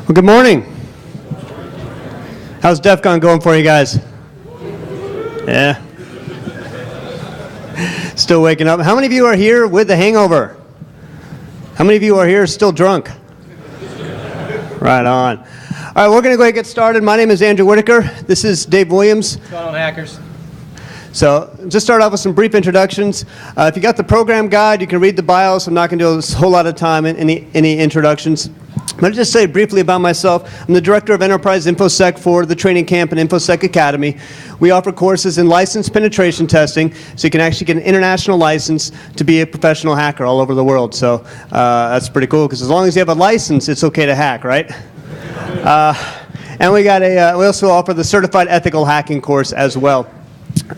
Well, good morning. How's Defcon going for you guys? Yeah. Still waking up. How many of you are here with the hangover? How many of you are here still drunk? Right on. All right, we're going to go ahead and get started. My name is Andrew Whitaker. This is Dave Williams. What's going on, hackers? So just start off with some brief introductions. If you got the program guide, you can read the bios. I'm not going to do a whole lot of time in any introductions. I'm going to just say briefly about myself. I'm the Director of Enterprise InfoSec for the Training Camp and InfoSec Academy. We offer courses in license penetration testing, so you can actually get an international license to be a professional hacker all over the world. So that's pretty cool, because as long as you have a license, it's okay to hack, right? And we also offer the Certified Ethical Hacking course as well.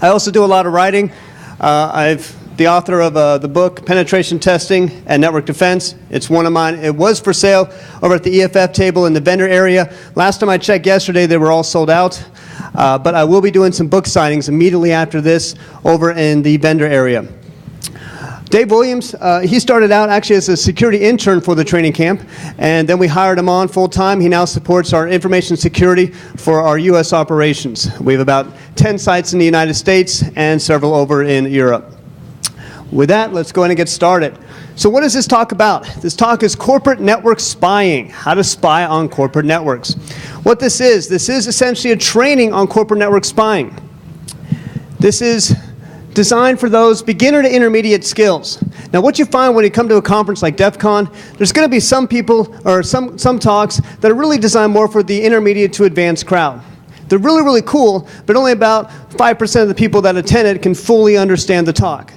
I also do a lot of writing. I've the author of the book, Penetration Testing and Network Defense. It's one of mine. It was for sale over at the EFF table in the vendor area. Last time I checked yesterday, they were all sold out. But I will be doing some book signings immediately after this over in the vendor area. Dave Williams, he started out actually as a security intern for the training camp, and then we hired him on full-time. He now supports our information security for our U.S. operations. We have about 10 sites in the United States and several over in Europe. With that, let's go ahead and get started. So what is this talk about? This talk is corporate network spying, how to spy on corporate networks. What this is essentially a training on corporate network spying. This is designed for those beginner to intermediate skills. Now what you find when you come to a conference like Defcon, there's going to be some people or some talks that are really designed more for the intermediate to advanced crowd. They're really, really cool, but only about 5% of the people that attend it can fully understand the talk.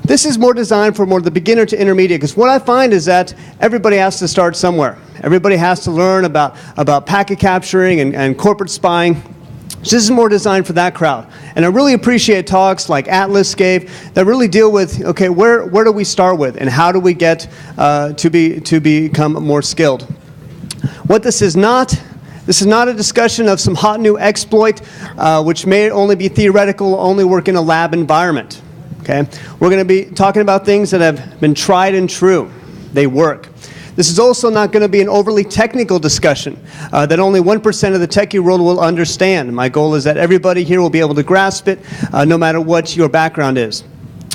This is more designed for more the beginner to intermediate, because what I find is that everybody has to start somewhere. Everybody has to learn about packet capturing and corporate spying. So this is more designed for that crowd. And I really appreciate talks like Atlas gave that really deal with, okay, where do we start with and how do we get to become more skilled? What this is not a discussion of some hot new exploit which may only be theoretical, only work in a lab environment. Okay? We're going to be talking about things that have been tried and true. They work. This is also not going to be an overly technical discussion that only 1% of the techie world will understand. My goal is that everybody here will be able to grasp it, no matter what your background is.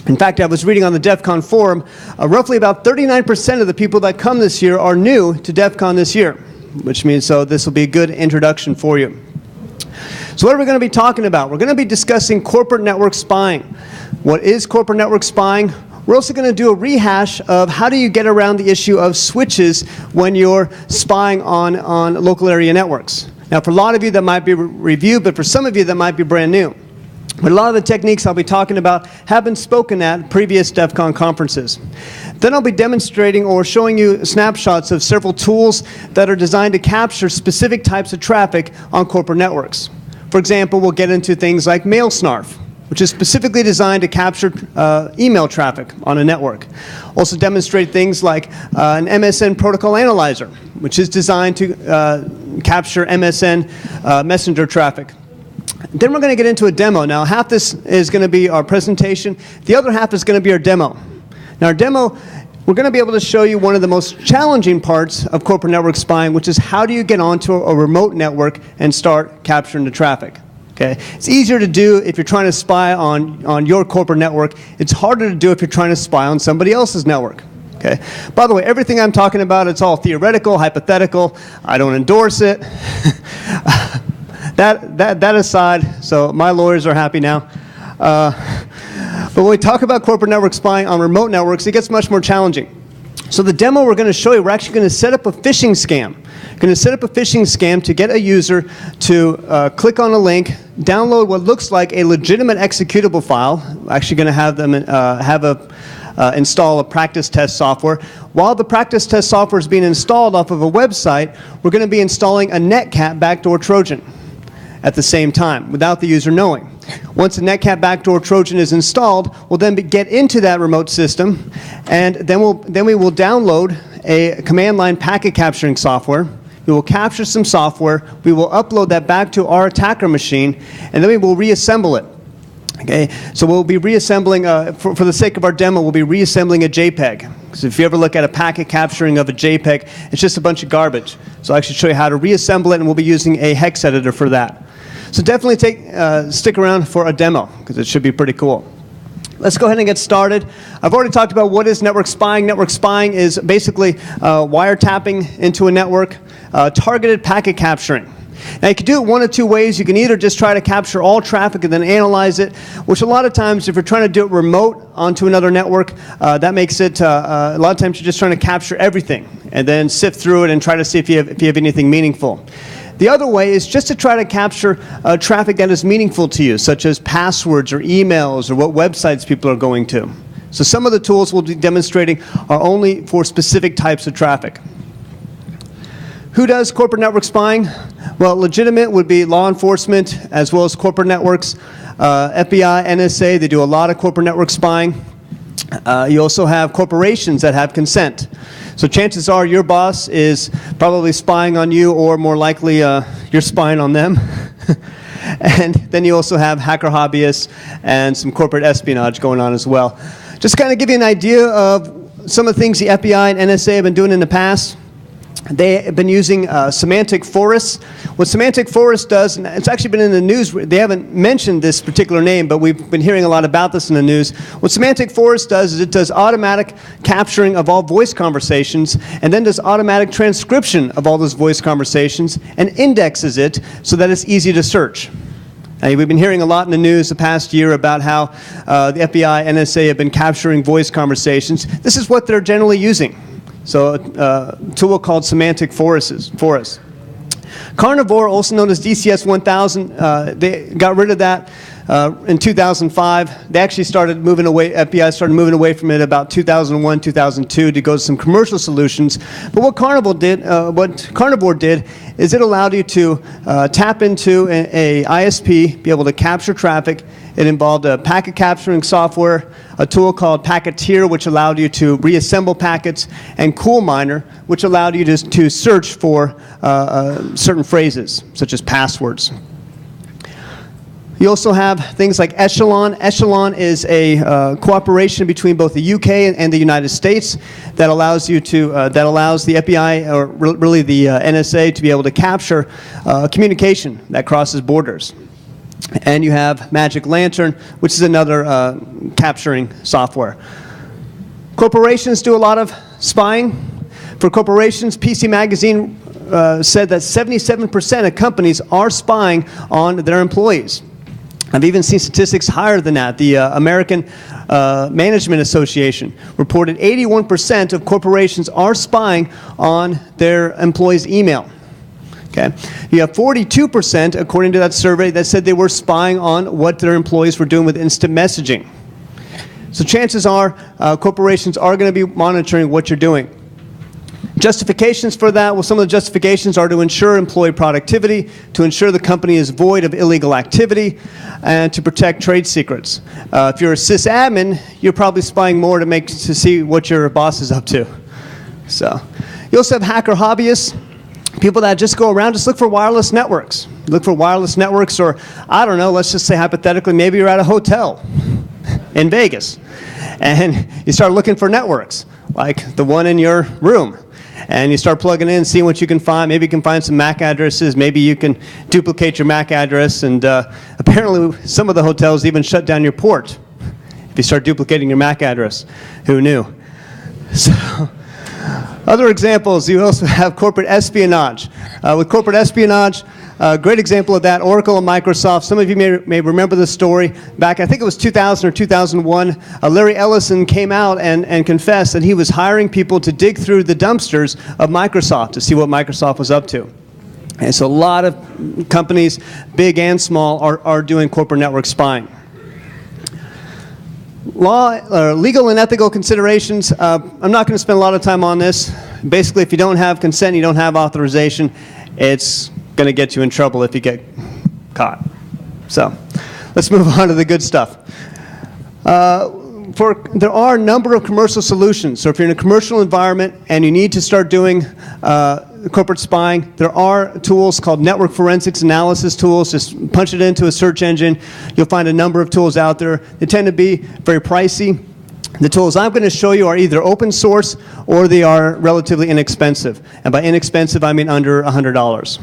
In fact, I was reading on the Defcon forum, roughly about 39% of the people that come this year are new to Defcon this year, which means so this will be a good introduction for you. So what are we going to be talking about? We're going to be discussing corporate network spying. What is corporate network spying? We're also going to do a rehash of how do you get around the issue of switches when you're spying on local area networks. Now, for a lot of you that might be review, but for some of you that might be brand new. But a lot of the techniques I'll be talking about have been spoken at previous Defcon conferences. Then I'll be demonstrating or showing you snapshots of several tools that are designed to capture specific types of traffic on corporate networks. For example, we'll get into things like Mail Snarf, which is specifically designed to capture email traffic on a network. Also demonstrate things like an MSN protocol analyzer, which is designed to capture MSN messenger traffic. Then we're going to get into a demo. Now, half this is going to be our presentation. The other half is going to be our demo. Now, our demo, we're going to be able to show you one of the most challenging parts of corporate network spying, which is how do you get onto a remote network and start capturing the traffic. Okay? It's easier to do if you're trying to spy on your corporate network. It's harder to do if you're trying to spy on somebody else's network. Okay? By the way, everything I'm talking about, it's all theoretical, hypothetical. I don't endorse it. That aside, so my lawyers are happy now. But when we talk about corporate network spying on remote networks, it gets much more challenging. So the demo we're going to show you, we're actually going to set up a phishing scam. We're going to set up a phishing scam to get a user to click on a link, download what looks like a legitimate executable file. We're actually going to have them install a practice test software. While the practice test software is being installed off of a website, we're going to be installing a netcat backdoor Trojan at the same time, without the user knowing. Once the netcat backdoor Trojan is installed, we'll then get into that remote system, and then we will download a command line packet capturing software. We will capture some software. We will upload that back to our attacker machine, and then we will reassemble it. Okay, so we'll be reassembling, for the sake of our demo, we'll be reassembling a JPEG. Because if you ever look at a packet capturing of a JPEG, it's just a bunch of garbage. So I'll actually show you how to reassemble it, and we'll be using a hex editor for that. So definitely stick around for a demo, because it should be pretty cool. Let's go ahead and get started. I've already talked about what is network spying. Network spying is basically wiretapping into a network, targeted packet capturing. Now you can do it one of two ways. You can either just try to capture all traffic and then analyze it, which a lot of times if you're trying to do it remote onto another network, that makes it, a lot of times you're just trying to capture everything and then sift through it and try to see if you have anything meaningful. The other way is just to try to capture traffic that is meaningful to you, such as passwords or emails or what websites people are going to. So some of the tools we'll be demonstrating are only for specific types of traffic. Who does corporate network spying? Well, legitimate would be law enforcement as well as corporate networks. FBI, NSA, they do a lot of corporate network spying. You also have corporations that have consent. So chances are your boss is probably spying on you, or more likely you're spying on them. And then you also have hacker hobbyists and some corporate espionage going on as well. Just kind of give you an idea of some of the things the FBI and NSA have been doing in the past. They have been using semantic forests. What semantic forest does, and it's actually been in the news, they haven't mentioned this particular name, but we've been hearing a lot about this in the news. What semantic forest does is it does automatic capturing of all voice conversations, and then does automatic transcription of all those voice conversations, and indexes it so that it's easy to search. Now, we've been hearing a lot in the news the past year about how the FBI, NSA have been capturing voice conversations. This is what they're generally using. So a tool called semantic forests. Carnivore, also known as DCS 1000, they got rid of that in 2005. They actually started moving away, FBI started moving away from it about 2001, 2002 to go to some commercial solutions. But what Carnivore did is it allowed you to tap into a ISP, be able to capture traffic. It involved a packet capturing software, a tool called Packeteer, which allowed you to reassemble packets, and CoolMiner, which allowed you to search for certain phrases, such as passwords. You also have things like Echelon. Echelon is a cooperation between both the UK and the United States that allows you to that allows the FBI, or really the NSA, to be able to capture communication that crosses borders. And you have Magic Lantern, which is another capturing software. Corporations do a lot of spying. For corporations, PC Magazine said that 77% of companies are spying on their employees. I've even seen statistics higher than that. The American Management Association reported 81% of corporations are spying on their employees' email. Okay. You have 42%, according to that survey, that said they were spying on what their employees were doing with instant messaging. So chances are corporations are going to be monitoring what you're doing. Justifications for that, well, some of the justifications are to ensure employee productivity, to ensure the company is void of illegal activity, and to protect trade secrets. If you're a sysadmin, you're probably spying more to see what your boss is up to. So, you also have hacker hobbyists. People that just go around, just look for wireless networks. Look for wireless networks, or I don't know, let's just say hypothetically, maybe you're at a hotel in Vegas, and you start looking for networks, like the one in your room. And you start plugging in, seeing what you can find. Maybe you can find some MAC addresses. Maybe you can duplicate your MAC address. And apparently, some of the hotels even shut down your port if you start duplicating your MAC address. Who knew? So, other examples, you also have corporate espionage. With corporate espionage, a great example of that, Oracle and Microsoft. Some of you may remember the story. Back, I think it was 2000 or 2001, Larry Ellison came out and confessed that he was hiring people to dig through the dumpsters of Microsoft to see what Microsoft was up to. And so a lot of companies, big and small, are doing corporate network spying. Legal and ethical considerations. I'm not going to spend a lot of time on this. Basically, if you don't have consent, you don't have authorization, it's going to get you in trouble if you get caught. So let's move on to the good stuff. There are a number of commercial solutions. So if you're in a commercial environment and you need to start doing corporate spying. There are tools called network forensics analysis tools. Just punch it into a search engine. You'll find a number of tools out there. They tend to be very pricey. The tools I'm going to show you are either open source or they are relatively inexpensive. And by inexpensive, I mean under $100.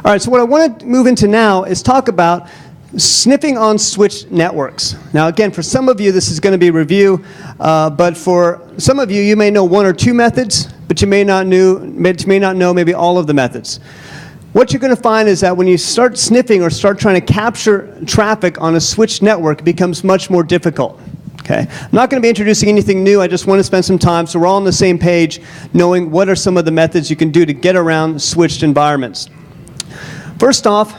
All right, so what I want to move into now is talk about sniffing on switched networks. Now again, for some of you this is going to be review, but for some of you, you may know one or two methods, but you may not know maybe all of the methods. What you're going to find is that when you start sniffing or start trying to capture traffic on a switched network, it becomes much more difficult. Okay? I'm not going to be introducing anything new. I just want to spend some time so we're all on the same page, knowing what are some of the methods you can do to get around switched environments. First off,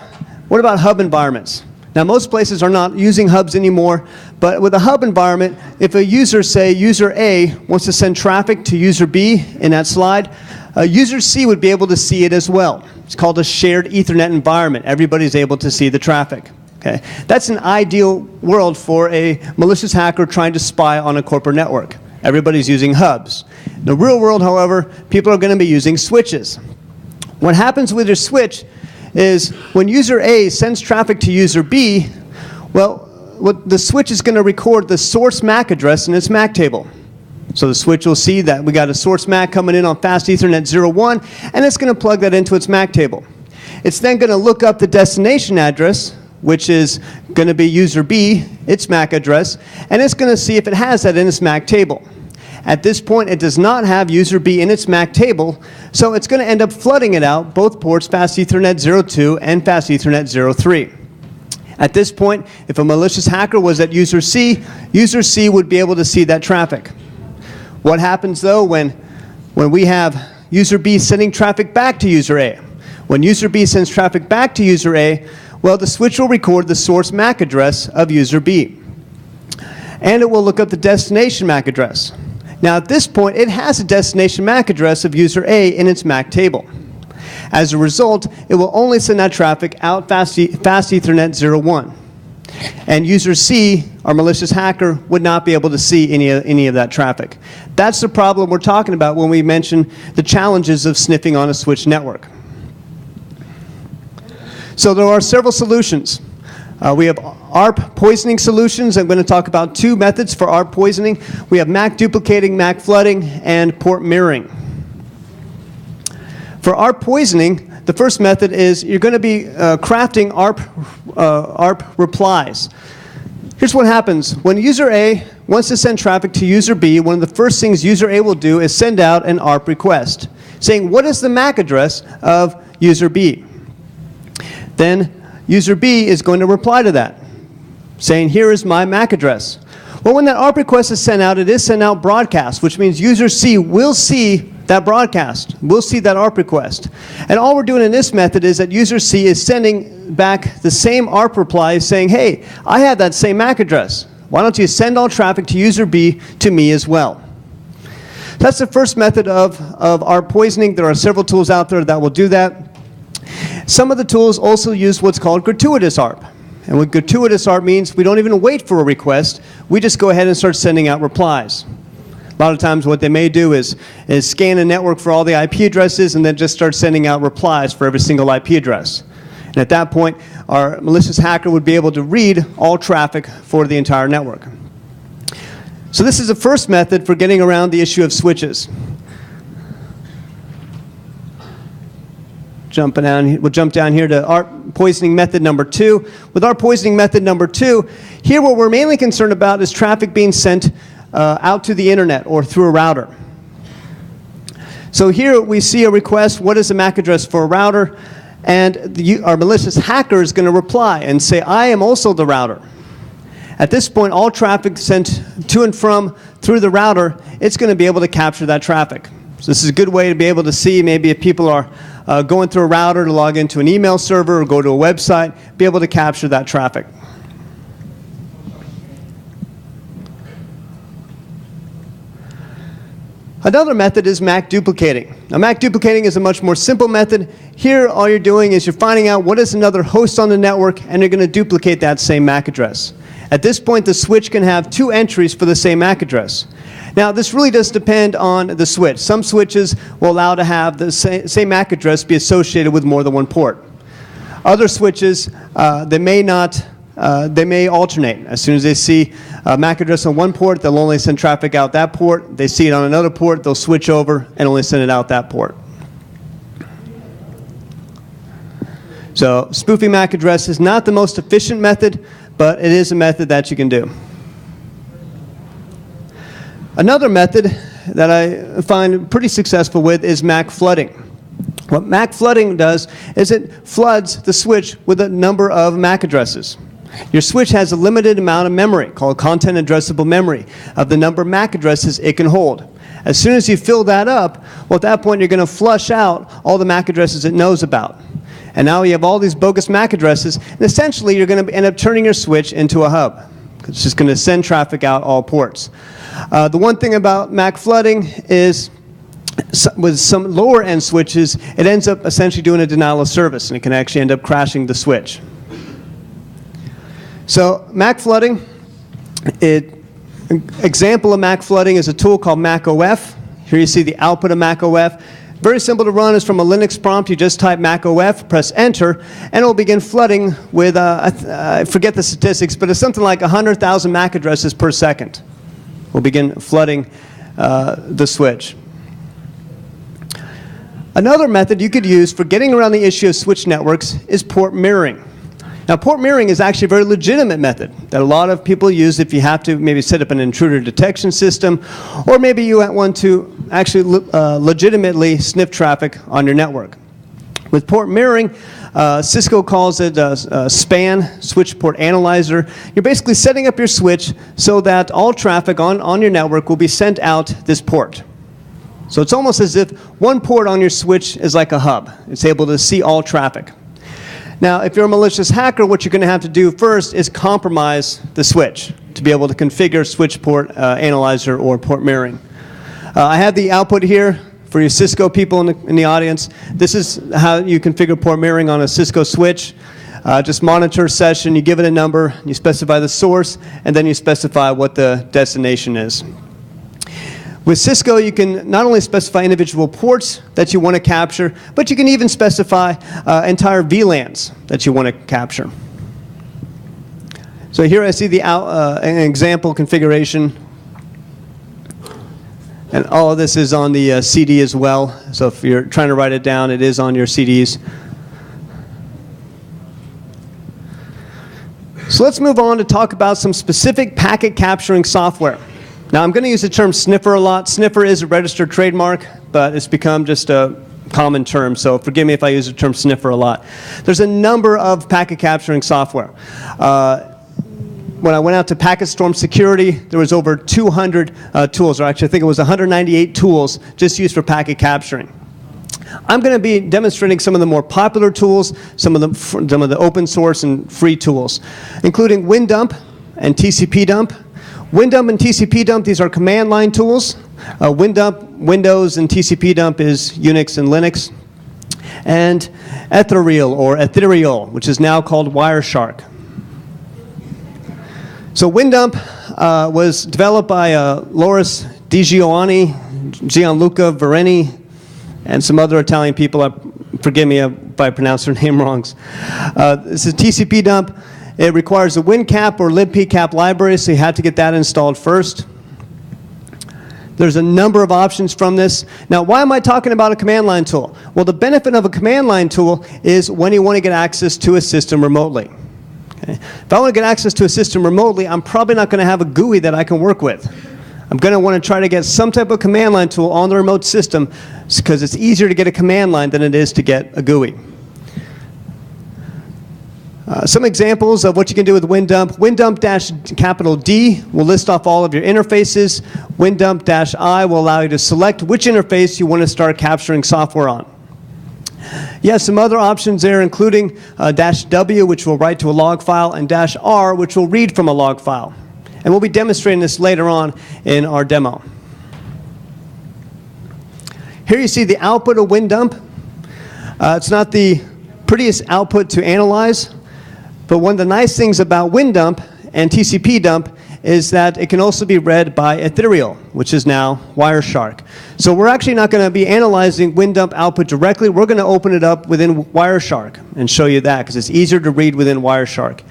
what about hub environments? Now, most places are not using hubs anymore, but with a hub environment, if a user, say user A, wants to send traffic to user B in that slide, user C would be able to see it as well. It's called a shared Ethernet environment. Everybody's able to see the traffic. Okay? That's an ideal world for a malicious hacker trying to spy on a corporate network. Everybody's using hubs. In the real world, however, people are going to be using switches. What happens with your switch is when user A sends traffic to user B, well, what the switch is going to record the source MAC address in its MAC table. So the switch will see that we got a source MAC coming in on fast Ethernet 01, and it's going to plug that into its MAC table. It's then going to look up the destination address, which is going to be user B, its MAC address, and it's going to see if it has that in its MAC table. At this point, it does not have user B in its MAC table, so it's going to end up flooding it out, both ports, fast Ethernet 02 and fast Ethernet 03. At this point, if a malicious hacker was at user C would be able to see that traffic. What happens, though, when we have user B sending traffic back to user A? When user B sends traffic back to user A, well, the switch will record the source MAC address of user B. And it will look up the destination MAC address. Now, at this point, it has a destination MAC address of user A in its MAC table. As a result, it will only send that traffic out fast Ethernet 01. And user C, our malicious hacker, would not be able to see any of that traffic. That's the problem we're talking about when we mention the challenges of sniffing on a switched network. So there are several solutions. We have ARP poisoning solutions. I'm going to talk about two methods for ARP poisoning. We have MAC duplicating, MAC flooding, and port mirroring. For ARP poisoning, the first method is you're going to be crafting ARP replies. Here's what happens. When user A wants to send traffic to user B, one of the first things user A will do is send out an ARP request saying, what is the MAC address of user B? Then user B is going to reply to that, saying, here is my MAC address. Well, when that ARP request is sent out, it is sent out broadcast, which means user C will see that broadcast, will see that ARP request. And all we're doing in this method is that user C is sending back the same ARP reply saying, hey, I have that same MAC address. Why don't you send all traffic to user B to me as well? That's the first method of ARP poisoning. There are several tools out there that will do that. Some of the tools also use what's called gratuitous ARP. And what gratuitous ARP means, we don't even wait for a request. We just go ahead and start sending out replies. A lot of times what they may do is scan a network for all the IP addresses and then just start sending out replies for every single IP address. And at that point, our malicious hacker would be able to read all traffic for the entire network. So this is the first method for getting around the issue of switches. We'll jump down here to ARP poisoning method number 2. With ARP poisoning method number 2, here what we're mainly concerned about is traffic being sent out to the internet or through a router. So here we see a request, what is the MAC address for a router? And our malicious hacker is going to reply and say, I am also the router. At this point, all traffic sent to and from through the router, it's going to be able to capture that traffic. So this is a good way to be able to see maybe if people are going through a router to log into an email server or go to a website, be able to capture that traffic. Another method is MAC duplicating. Now, MAC duplicating is a much more simple method. Here, all you're doing is you're finding out what is another host on the network, and you're going to duplicate that same MAC address. At this point, the switch can have 2 entries for the same MAC address. Now, this really does depend on the switch. Some switches will allow to have the same MAC address be associated with more than one port. Other switches, they may alternate. As soon as they see a MAC address on one port, they'll only send traffic out that port. They see it on another port, they'll switch over and only send it out that port. So spoofing MAC address is not the most efficient method, but it is a method that you can do. Another method that I find pretty successful with is MAC flooding. What MAC flooding does is it floods the switch with a number of MAC addresses. Your switch has a limited amount of memory, called content addressable memory, of the number of MAC addresses it can hold. As soon as you fill that up, well, at that point you're going to flush out all the MAC addresses it knows about. And now you have all these bogus MAC addresses, and essentially you're going to end up turning your switch into a hub. It's just going to send traffic out all ports. The one thing about MAC flooding is with some lower end switches, it ends up essentially doing a denial of service, and it can actually end up crashing the switch. So MAC flooding, example of MAC flooding is a tool called MacOF. Here you see the output of MacOF. Very simple to run. It's from a Linux prompt. You just type MacOF, press enter, and it will begin flooding with, I forget the statistics, but it's something like 100,000 MAC addresses per second. We'll begin flooding the switch. Another method you could use for getting around the issue of switch networks is port mirroring. Now, port mirroring is actually a very legitimate method that a lot of people use if you have to maybe set up an intruder detection system, or maybe you want to actually legitimately sniff traffic on your network. With port mirroring, Cisco calls it SPAN, Switch Port Analyzer. You're basically setting up your switch so that all traffic on your network will be sent out this port. So it's almost as if one port on your switch is like a hub. It's able to see all traffic. Now, if you're a malicious hacker, what you're going to have to do first is compromise the switch to be able to configure switch port analyzer or port mirroring. I have the output here for you Cisco people in the audience. This is how you configure port mirroring on a Cisco switch. Just monitor session, you give it a number, you specify the source, and then you specify what the destination is. With Cisco, you can not only specify individual ports that you want to capture, but you can even specify entire VLANs that you want to capture. So here I see the an example configuration. And all of this is on the CD as well. So if you're trying to write it down, it is on your CDs. So let's move on to talk about some specific packet capturing software. Now, I'm going to use the term sniffer a lot. Sniffer is a registered trademark, but it's become just a common term, so forgive me if I use the term sniffer a lot. There's a number of packet capturing software. When I went out to Packet Storm Security, there was over 200 tools, or actually I think it was 198 tools just used for packet capturing. I'm going to be demonstrating some of the more popular tools, some of the open source and free tools, including WinDump and TCP dump. WinDump and TCP dump, these are command line tools. WinDump, Windows, and TCP dump is Unix and Linux. And Ethereal, which is now called Wireshark. So WinDump was developed by Loris Di Gianluca Vereni, and some other Italian people. Forgive me if I pronounce their name wrong. This is TCP dump. It requires a WinCap or libpcap library, so you have to get that installed first. There's a number of options from this. Now, why am I talking about a command line tool? Well, the benefit of a command line tool is when you want to get access to a system remotely. Okay? If I want to get access to a system remotely, I'm probably not going to have a GUI that I can work with. I'm going to want to try to get some type of command line tool on the remote system because it's easier to get a command line than it is to get a GUI. Some examples of what you can do with WinDump. WinDump-D will list off all of your interfaces. WinDump-I will allow you to select which interface you want to start capturing software on. You have some other options there, including -W, which will write to a log file, and -R, which will read from a log file. And we'll be demonstrating this later on in our demo. Here you see the output of WinDump. It's not the prettiest output to analyze, but one of the nice things about WinDump and TCP dump is that it can also be read by Ethereal, which is now Wireshark. So we're actually not going to be analyzing WinDump output directly. We're going to open it up within Wireshark and show you that, because it's easier to read within Wireshark.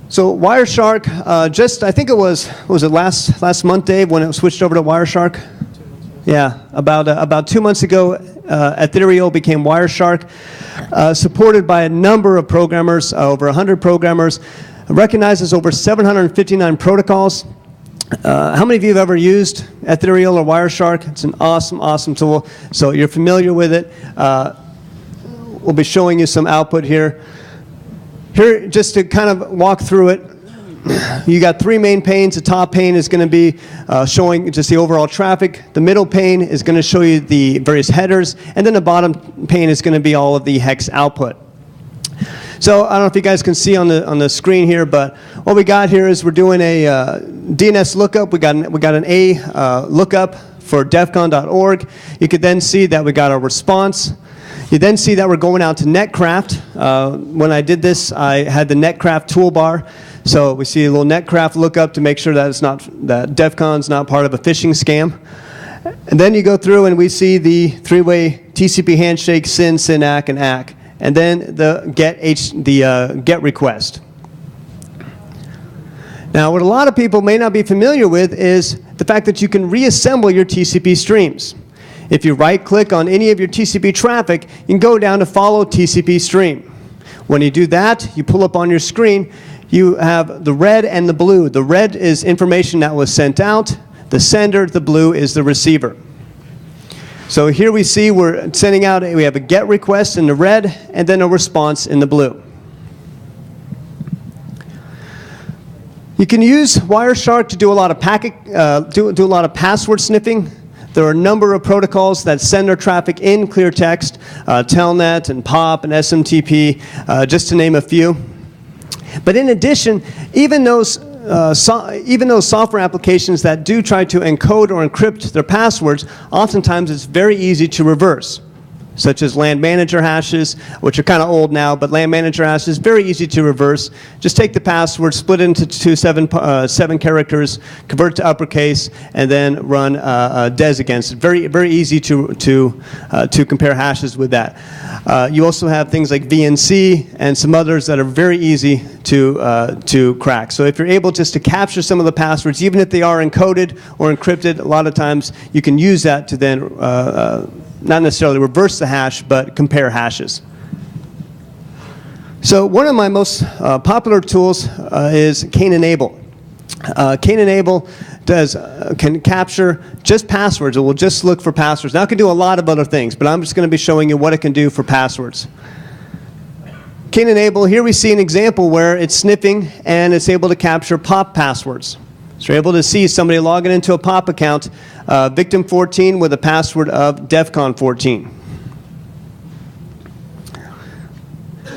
So Wireshark, I think it was it last month, Dave, when it switched over to Wireshark? Yeah, about 2 months ago, Ethereal became Wireshark, supported by a number of programmers, over 100 programmers, recognizes over 759 protocols. How many of you have ever used Ethereal or Wireshark? It's an awesome, awesome tool. So you're familiar with it. We'll be showing you some output here. Here, just to kind of walk through it, you got three main panes. The top pane is going to be showing just the overall traffic. The middle pane is going to show you the various headers. And then the bottom pane is going to be all of the hex output. So I don't know if you guys can see on the screen here, but what we got here is we're doing a DNS lookup. We got an A lookup for defcon.org. You could then see that we got our response. You then see that we're going out to Netcraft. When I did this, I had the Netcraft toolbar. So we see a little Netcraft lookup to make sure that that Defcon's not part of a phishing scam. And then you go through and we see the three-way TCP handshake, SYN, SYN-ACK, and ACK. And then the GET request. Now, what a lot of people may not be familiar with is the fact that you can reassemble your TCP streams. If you right-click on any of your TCP traffic, you can go down to Follow TCP Stream. When you do that, you pull up on your screen, you have the red and the blue. The red is information that was sent out. The sender, the blue, is the receiver. So here we see we're sending out, we have a GET request in the red, and then a response in the blue. You can use Wireshark to do a lot of do a lot of password sniffing. There are a number of protocols that send their traffic in clear text, Telnet and POP and SMTP, just to name a few. But in addition, even those software applications that do try to encode or encrypt their passwords, oftentimes it's very easy to reverse, such as LAN manager hashes, which are kind of old now, but LAN manager hashes, very easy to reverse. Just take the password, split it into seven characters, convert it to uppercase, and then run DES against it. Very, very easy to compare hashes with that. You also have things like VNC and some others that are very easy to crack. So if you're able just to capture some of the passwords, even if they are encoded or encrypted, a lot of times you can use that to then not necessarily reverse the hash, but compare hashes. So one of my most popular tools is Cain-Enable. Cain-Enable can capture just passwords. It will just look for passwords. Now it can do a lot of other things, but I'm just going to be showing you what it can do for passwords. Cain-Enable, here we see an example where it's sniffing and it's able to capture POP passwords. So you're able to see somebody logging into a POP account, victim 14 with a password of Defcon 14.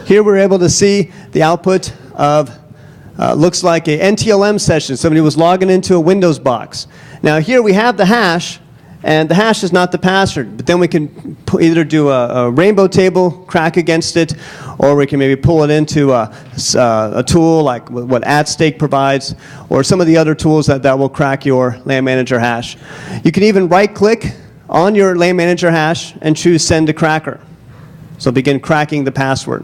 Here we're able to see the output of, looks like a NTLM session. Somebody was logging into a Windows box. Now here we have the hash, and the hash is not the password, but then we can either do a rainbow table crack against it, or we can maybe pull it into a tool like what AtStake provides, or some of the other tools that will crack your LAN manager hash. You can even right-click on your LAN manager hash and choose Send to Cracker. So begin cracking the password.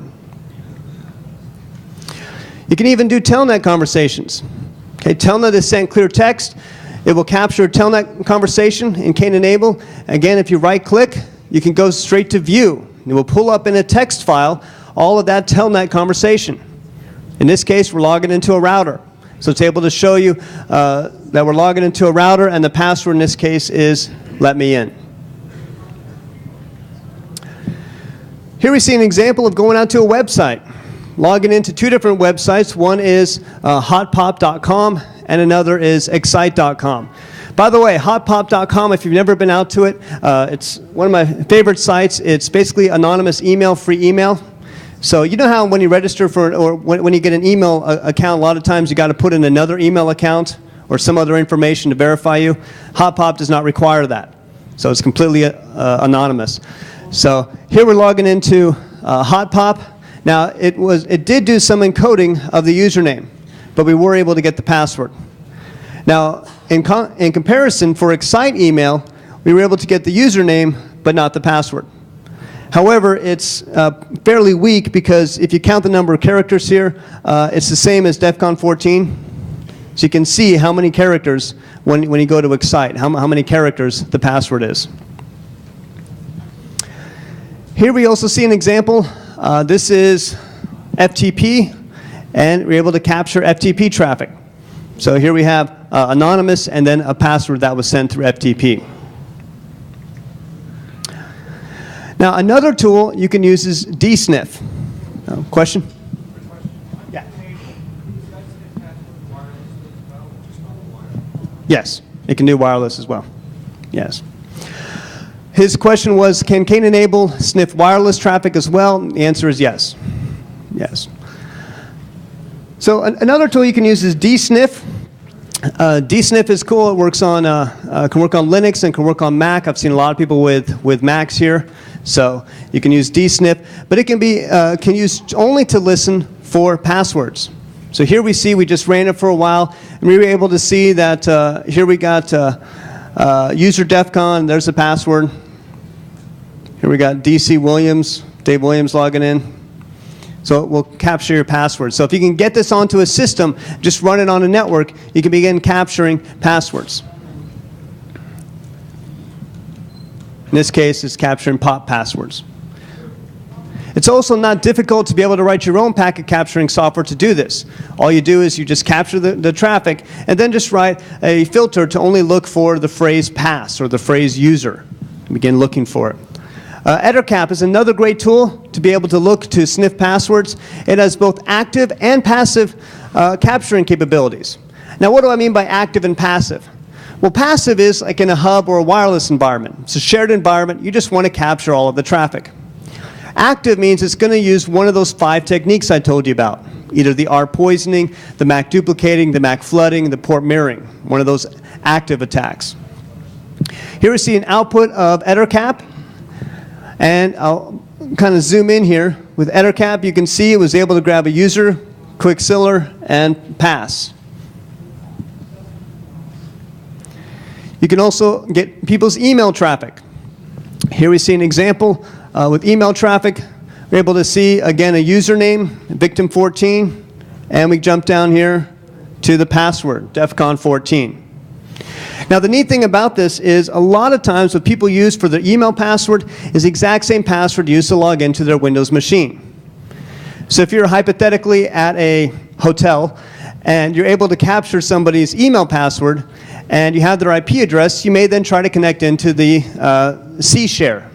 You can even do Telnet conversations. Okay, Telnet is sent clear text. It will capture a Telnet conversation in Cain-Enable. Again, if you right-click, you can go straight to View. It will pull up in a text file all of that Telnet conversation. In this case, we're logging into a router. So it's able to show you that we're logging into a router, and the password in this case is let me in. Here we see an example of going out to a website, logging into two different websites. One is hotpop.com, and another is excite.com. By the way, hotpop.com, if you've never been out to it, it's one of my favorite sites. It's basically anonymous email, free email. So you know how when you register for, or when you get an email account, a lot of times you got to put in another email account or some other information to verify you. Hotpop does not require that. So it's completely anonymous. So here we're logging into Hotpop. Now it did do some encoding of the username. but we were able to get the password. Now, in comparison, for Excite email, we were able to get the username, but not the password. However, it's fairly weak because if you count the number of characters here, it's the same as Defcon 14. So you can see how many characters, when you go to Excite, how many characters the password is. Here we also see an example. This is FTP, and we're able to capture FTP traffic. So here we have anonymous and then a password that was sent through FTP. Now, another tool you can use is dsniff. Question? Yeah. Yes, it can do wireless as well. Yes. His question was, can Kane enable sniff wireless traffic as well? The answer is yes. Yes. So another tool you can use is dsniff. Dsniff is cool. It works on can work on Linux and can work on Mac. I've seen a lot of people with Macs here, so you can use dsniff. But it can be used only to listen for passwords. So here we see we just ran it for a while, and we were able to see that here we got user Defcon. There's the password. Here we got DC Williams, Dave Williams logging in. So it will capture your password. So if you can get this onto a system, just run it on a network, you can begin capturing passwords. In this case, it's capturing POP passwords. It's also not difficult to be able to write your own packet capturing software to do this. All you do is you just capture the traffic and then just write a filter to only look for the phrase pass or the phrase user. Begin looking for it. Ettercap is another great tool to be able to look to sniff passwords. It has both active and passive capturing capabilities. Now, what do I mean by active and passive? Well, passive is like in a hub or a wireless environment. It's a shared environment. You just want to capture all of the traffic. Active means it's going to use one of those 5 techniques I told you about. Either the R poisoning, the MAC duplicating, the MAC flooding, the port mirroring. One of those active attacks. Here we see an output of Ettercap. And I'll kind of zoom in here. With Ettercap, you can see it was able to grab a user, Quicksilver, and pass. You can also get people's email traffic. Here we see an example with email traffic. We're able to see, again, a username, victim14, and we jump down here to the password, Defcon 14. Now, the neat thing about this is a lot of times what people use for their email password is the exact same password used to log into their Windows machine. So if you're hypothetically at a hotel and you're able to capture somebody's email password and you have their IP address, you may then try to connect into the C share,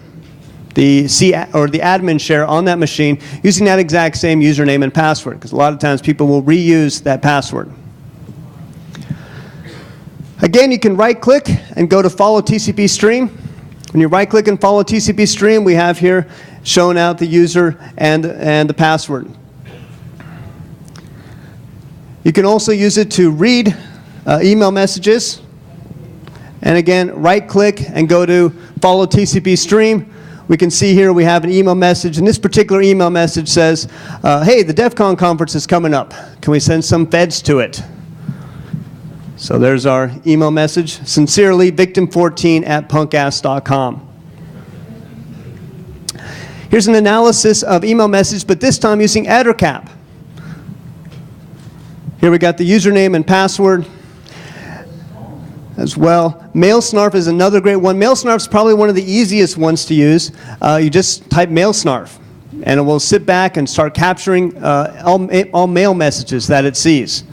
the admin share on that machine using that exact same username and password, because a lot of times people will reuse that password. Again, you can right-click and go to Follow TCP Stream. When you right-click and follow TCP Stream, we have here shown out the user and the password. You can also use it to read email messages. And again, right-click and go to Follow TCP Stream. We can see here we have an email message, and this particular email message says, hey, the DEFCON conference is coming up. Can we send some feds to it? So there's our email message. Sincerely, victim14@punkass.com. Here's an analysis of email message, but this time using Ettercap. Here we got the username and password as well. MailSnarf is another great one. MailSnarf is probably one of the easiest ones to use. You just type MailSnarf, and it will sit back and start capturing all mail messages that it sees.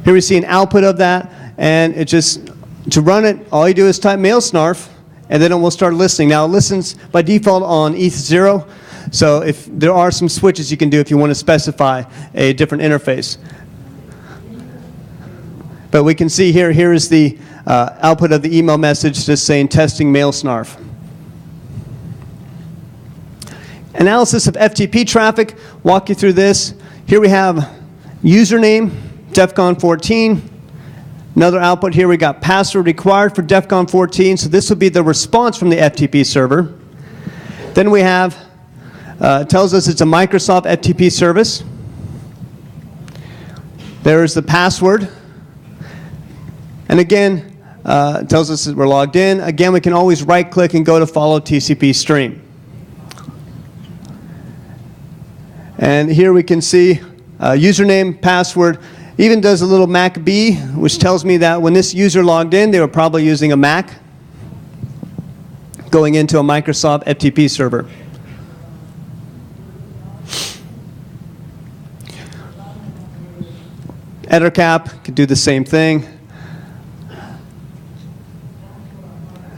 Here we see an output of that, and it just, to run it, all you do is type MailSnarf, and then it will start listening. Now, it listens by default on ETH0, so if there are some switches you can do if you want to specify a different interface. But we can see here is the output of the email message just saying testing MailSnarf. Analysis of FTP traffic, walk you through this. Here we have username, Defcon 14. Another output here, we got password required for Defcon 14, so this would be the response from the FTP server. Then we have, tells us it's a Microsoft FTP service. There's the password. And again, it tells us that we're logged in. Again, we can always right-click and go to follow TCP stream. And here we can see username, password. Even does a little MAC-B, which tells me that when this user logged in, they were probably using a Mac going into a Microsoft FTP server. EtherCap can do the same thing.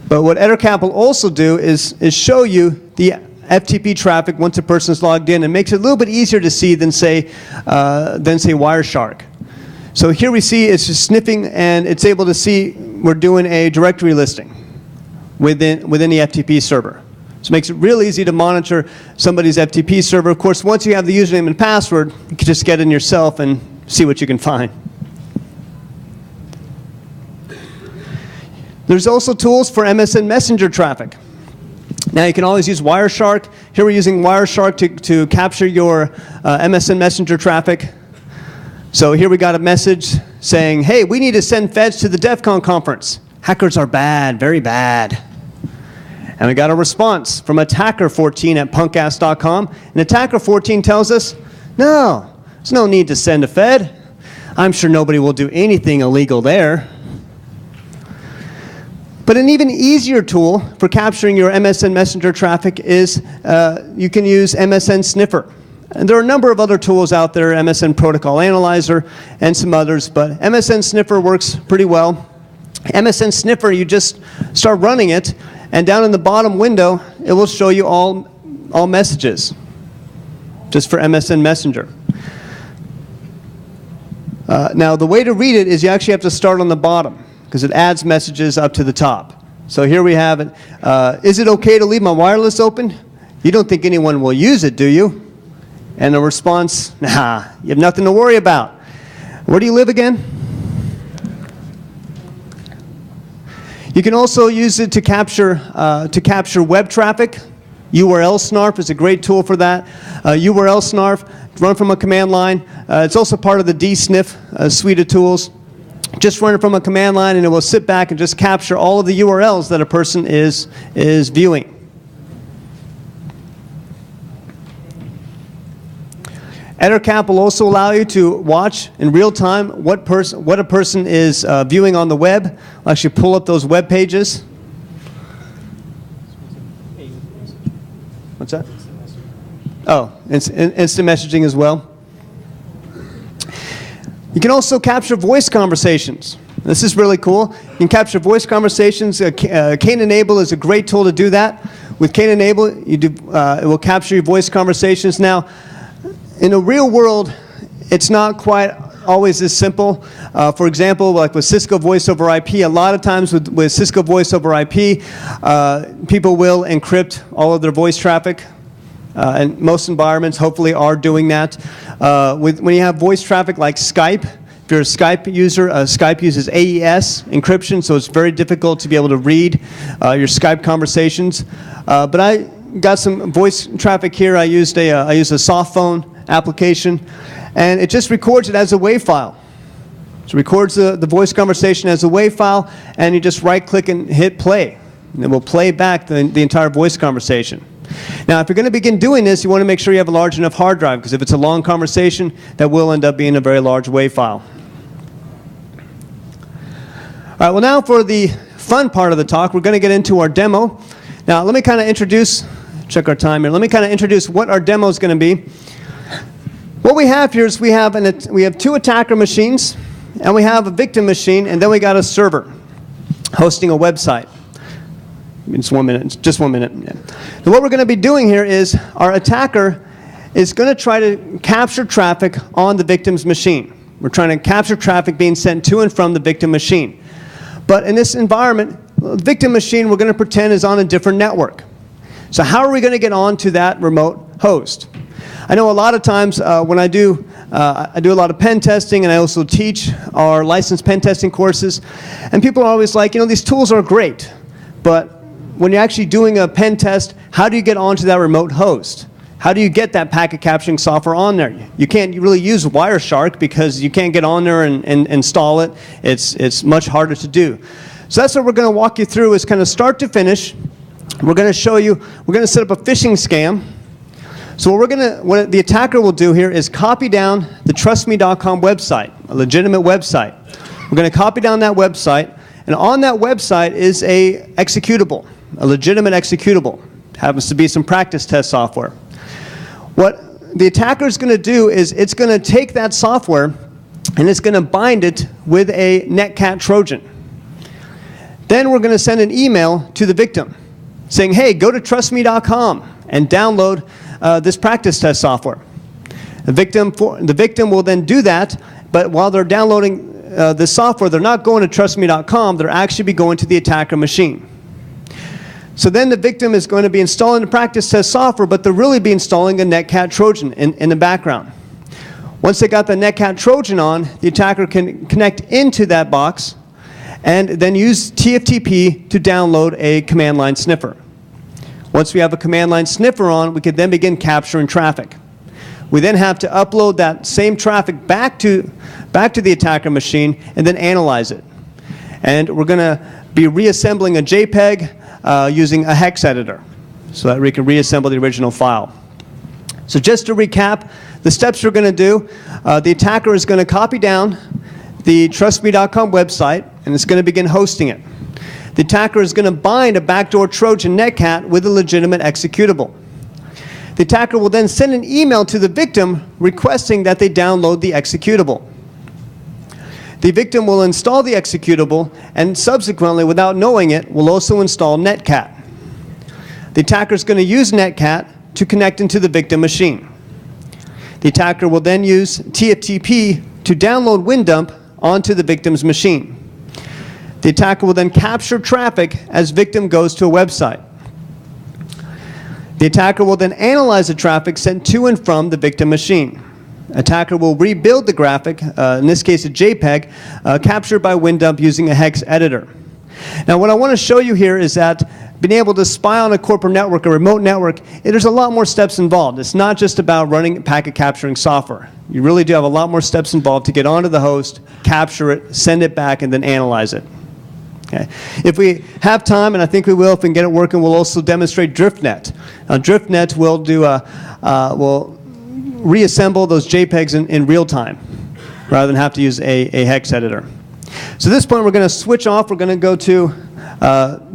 But what EtherCap will also do is show you the FTP traffic once a person's logged in, and makes it a little bit easier to see than say Wireshark. So here we see it's just sniffing, and it's able to see we're doing a directory listing within the FTP server. So it makes it real easy to monitor somebody's FTP server. Of course, once you have the username and password, you can just get in yourself and see what you can find. There's also tools for MSN Messenger traffic. Now you can always use Wireshark. Here we're using Wireshark to capture your MSN Messenger traffic. So here we got a message saying, hey, we need to send feds to the Defcon conference. Hackers are bad, very bad. And we got a response from attacker14 at punkass.com. And attacker14 tells us, no, there's no need to send a fed. I'm sure nobody will do anything illegal there. But an even easier tool for capturing your MSN Messenger traffic is you can use MSN Sniffer. And there are a number of other tools out there, MSN Protocol Analyzer and some others, but MSN Sniffer works pretty well. MSN Sniffer, you just start running it, and down in the bottom window, it will show you all messages, just for MSN Messenger. Now, the way to read it is you actually have to start on the bottom, because it adds messages up to the top. So here we have it. Is it okay to leave my wireless open? You don't think anyone will use it, do you? And the response, nah, you have nothing to worry about. Where do you live again? You can also use it to capture web traffic. URL snarf is a great tool for that. URL snarf, run from a command line. It's also part of the dsniff suite of tools. Just run it from a command line, and it will sit back and just capture all of the URLs that a person is viewing. EtherCap will also allow you to watch in real time what a person is viewing on the web. I'll actually pull up those web pages. What's that? Oh, instant messaging as well. You can also capture voice conversations. This is really cool. You can capture voice conversations. Kane Enable is a great tool to do that. With Kane Enable, it will capture your voice conversations. Now, in the real world, it's not quite always this simple. For example, like with Cisco Voice over IP, a lot of times with Cisco Voice over IP, people will encrypt all of their voice traffic. And most environments hopefully are doing that. When you have voice traffic like Skype, if you're a Skype user, Skype uses AES encryption, so it's very difficult to be able to read your Skype conversations. But I got some voice traffic here. I used a soft phone application, and it just records it as a WAV file. So it records the voice conversation as a WAV file, and you just right-click and hit play. And it will play back the entire voice conversation. Now, if you're going to begin doing this, you want to make sure you have a large enough hard drive, because if it's a long conversation, that will end up being a very large WAV file. All right, well, now for the fun part of the talk, we're going to get into our demo. Now, let me kind of introduce, check our time here, let me kind of introduce what our demo is going to be. What we have here is we have two attacker machines, and we have a victim machine, and then we got a server hosting a website. Just 1 minute. Yeah. So what we're going to be doing here is our attacker is going to try to capture traffic on the victim's machine. We're trying to capture traffic being sent to and from the victim machine. But in this environment, the victim machine we're going to pretend is on a different network. So how are we going to get on to that remote host? I know a lot of times when I do a lot of pen testing, and I also teach our licensed pen testing courses, and people are always like, these tools are great, but when you're actually doing a pen test, how do you get onto that remote host? How do you get that packet capturing software on there? You can't really use Wireshark because you can't get on there and install it. It's much harder to do. So that's what we're going to walk you through, is kind of start to finish. We're going to show you, we're going to set up a phishing scam. So what the attacker will do here is copy down the trustme.com website, a legitimate website. We're going to copy down that website, and on that website is a executable, a legitimate executable. Happens to be some practice test software. What the attacker is going to do is it's going to take that software and it's going to bind it with a netcat Trojan. Then we're going to send an email to the victim saying, hey, go to trustme.com and download this practice test software. The victim will then do that, but while they're downloading the software, they're not going to trustme.com, they're actually be going to the attacker machine. So then the victim is going to be installing the practice test software, but they'll really be installing a netcat Trojan in the background. Once they got the netcat Trojan on, the attacker can connect into that box and then use TFTP to download a command line sniffer. Once we have a command line sniffer on, we could then begin capturing traffic. We then have to upload that same traffic back to the attacker machine and then analyze it. And we're going to be reassembling a JPEG using a hex editor so that we can reassemble the original file. So just to recap, the steps we're going to do, the attacker is going to copy down the trustme.com website and it's going to begin hosting it. The attacker is going to bind a backdoor Trojan netcat with a legitimate executable. The attacker will then send an email to the victim requesting that they download the executable. The victim will install the executable and subsequently, without knowing it, will also install netcat. The attacker is going to use netcat to connect into the victim machine. The attacker will then use TFTP to download WinDump onto the victim's machine. The attacker will then capture traffic as victim goes to a website. The attacker will then analyze the traffic sent to and from the victim machine. Attacker will rebuild the graphic, in this case a JPEG, captured by WinDump using a hex editor. Now what I want to show you here is that being able to spy on a corporate network, a remote network, there's a lot more steps involved. It's not just about running packet capturing software. You really do have a lot more steps involved to get onto the host, capture it, send it back, and then analyze it. Okay. If we have time, and I think we will, if we can get it working, we'll also demonstrate DriftNet. Now, DriftNet will will reassemble those JPEGs in real time, rather than have to use a hex editor. So at this point, we're going to switch off. We're going to go to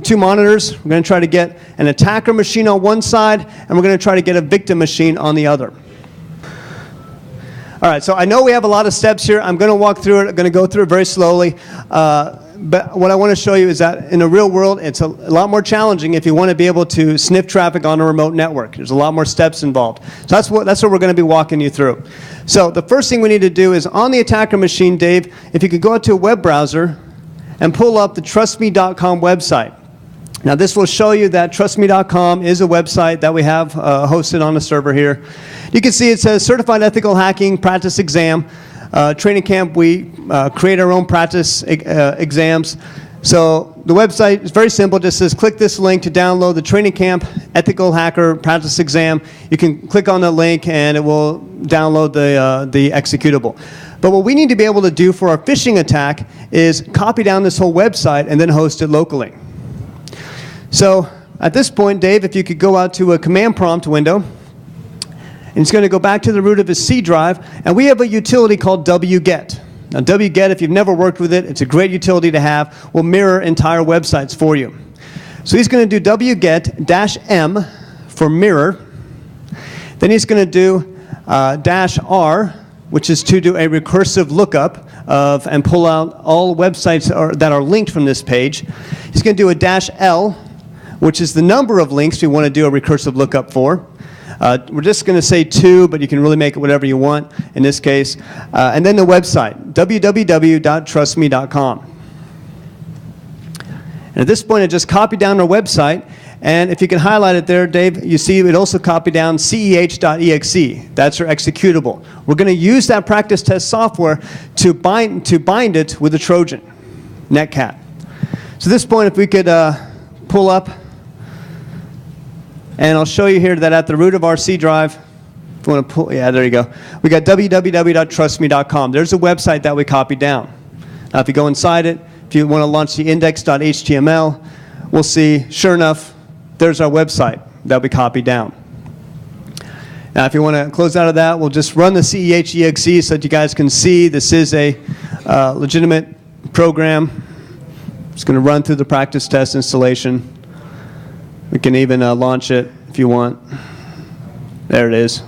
two monitors. We're going to try to get an attacker machine on one side, and we're going to try to get a victim machine on the other. All right, so I know we have a lot of steps here. I'm going to walk through it. I'm going to go through it very slowly. But what I want to show you is that in the real world, it's a lot more challenging if you want to be able to sniff traffic on a remote network. There's a lot more steps involved. So that's what we're going to be walking you through. So the first thing we need to do is on the attacker machine, Dave, if you could go out to a web browser and pull up the trustme.com website. Now this will show you that trustme.com is a website that we have hosted on a server here. You can see it says Certified Ethical Hacking Practice Exam. Training camp, we create our own practice exams. So the website is very simple. It just says click this link to download the Training Camp Ethical Hacker Practice Exam. You can click on the link and it will download the executable. But what we need to be able to do for our phishing attack is copy down this whole website and then host it locally. So at this point, Dave, if you could go out to a command prompt window, and it's going to go back to the root of his C drive, and we have a utility called wget. Now wget, if you've never worked with it, it's a great utility to have, will mirror entire websites for you. So he's going to do wget-m for mirror. Then he's going to do -r, which is to do a recursive lookup of and pull out all websites that are linked from this page. He's going to do a -l, which is the number of links we want to do a recursive lookup for. We're just going to say 2, but you can really make it whatever you want in this case. And then the website, www.trustme.com. And at this point, I just copied down our website. And if you can highlight it there, Dave, you see it also copied down ceh.exe. That's our executable. We're going to use that practice test software to bind it with a Trojan, netcat. So at this point, if we could pull up And I'll show you here that at the root of our C drive, if you want to pull, yeah, there you go. We got www.trustme.com. There's a website that we copied down. Now, if you go inside it, if you want to launch the index.html, we'll see, sure enough, there's our website that we copied down. Now, if you want to close out of that, we'll just run the CEH-EXE so that you guys can see this is a legitimate program. It's going to run through the practice test installation. We can even launch it if you want. There it is.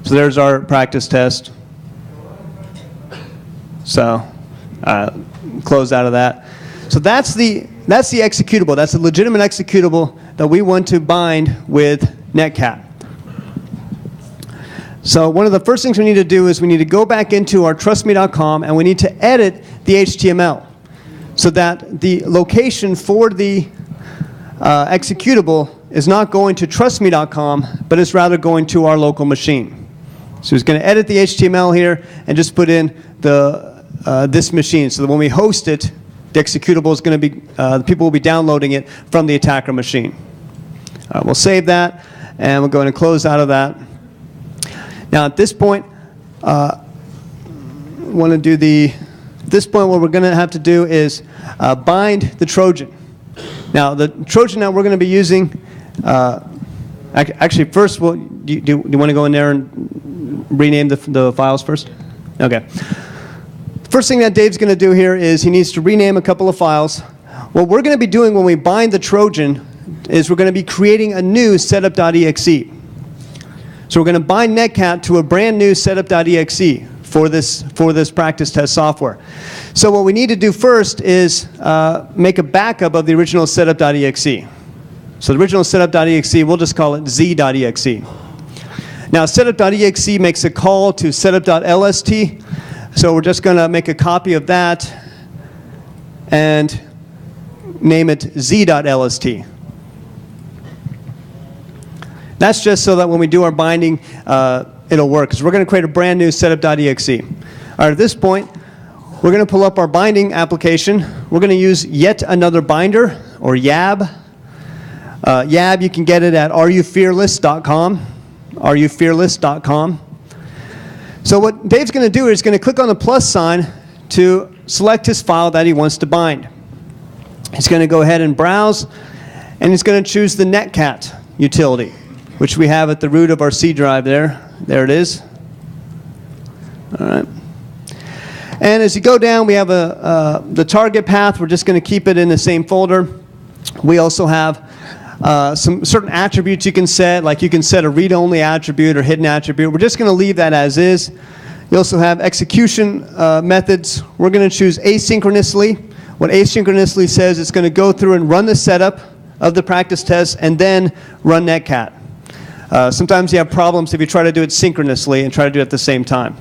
So there's our practice test. So close out of that. So that's the executable. That's a legitimate executable that we want to bind with Netcat. So one of the first things we need to do is we need to go back into our trustme.com and we need to edit the HTML so that the location for the executable is not going to trustme.com, but is rather going to our local machine. So he's going to edit the HTML here and just put in this machine so that when we host it, the executable is going to be, the people will be downloading it from the attacker machine. We'll save that and we'll go ahead and close out of that. Now at this point, what we're going to have to do is bind the Trojan. Now the Trojan that we're going to be using, actually first, do you want to go in there and rename the files first? Okay. First thing that Dave's going to do here is he needs to rename a couple of files. What we're going to be doing when we bind the Trojan is we're going to be creating a new setup.exe. So we're going to bind Netcat to a brand new setup.exe for this practice test software. So what we need to do first is make a backup of the original setup.exe. So the original setup.exe, we'll just call it z.exe. Now setup.exe makes a call to setup.lst, so we're just going to make a copy of that and name it z.lst. That's just so that when we do our binding, it'll work, because we're going to create a brand new setup.exe. All right, at this point, we're going to pull up our binding application. We're going to use yet another binder, or YAB. YAB, you can get it at areyouFearless.com. areyouFearless.com. So what Dave's going to do is he's going to click on the plus sign to select his file that he wants to bind. He's going to go ahead and browse, and he's going to choose the Netcat utility, which we have at the root of our C drive there. There it is. All right. And as you go down, we have the target path. We're just going to keep it in the same folder. We also have some certain attributes you can set, like you can set a read-only attribute or hidden attribute. We're just going to leave that as is. You also have execution methods. We're going to choose asynchronously. What asynchronously says, it's going to go through and run the setup of the practice test and then run Netcat. Sometimes you have problems if you try to do it synchronously and try to do it at the same time.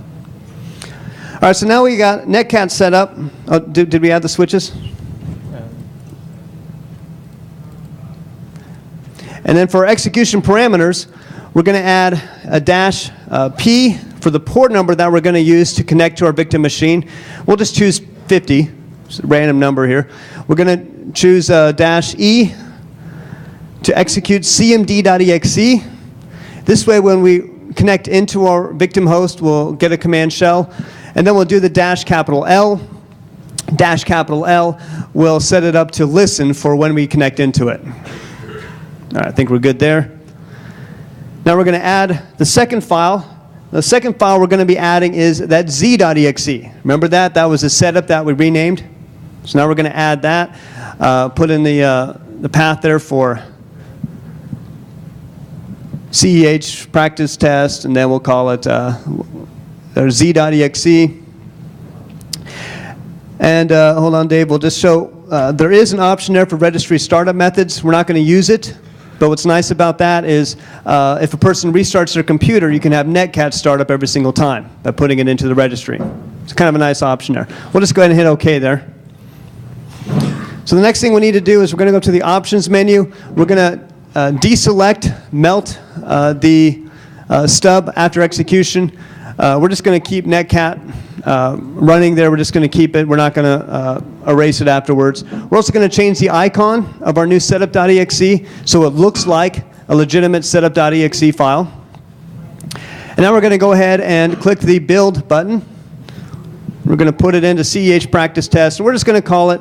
All right, so now we got Netcat set up. Oh, did we add the switches? And then for execution parameters, we're going to add a dash P for the port number that we're going to use to connect to our victim machine. We'll just choose 50, it's a random number here. We're going to choose dash E to execute cmd.exe. This way, when we connect into our victim host, we'll get a command shell. And then we'll do the dash capital L. Dash capital L will set it up to listen for when we connect into it. All right, I think we're good there. Now we're going to add the second file. The second file we're going to be adding is that z.exe. Remember that? That was a setup that we renamed. So now we're going to add that. Put in the path there for CEH practice test, and then we'll call it z.exe. And hold on, Dave, we'll just show, there is an option there for registry startup methods. We're not going to use it, but what's nice about that is if a person restarts their computer, you can have Netcat start up every single time by putting it into the registry. It's kind of a nice option there. We'll just go ahead and hit OK there. So the next thing we need to do is we're going to go to the options menu. We're going to deselect, melt the stub after execution. We're just going to keep Netcat running there. We're just going to keep it. We're not going to erase it afterwards. We're also going to change the icon of our new setup.exe so it looks like a legitimate setup.exe file. And now we're going to go ahead and click the build button. We're going to put it into CEH practice test. And we're just going to call it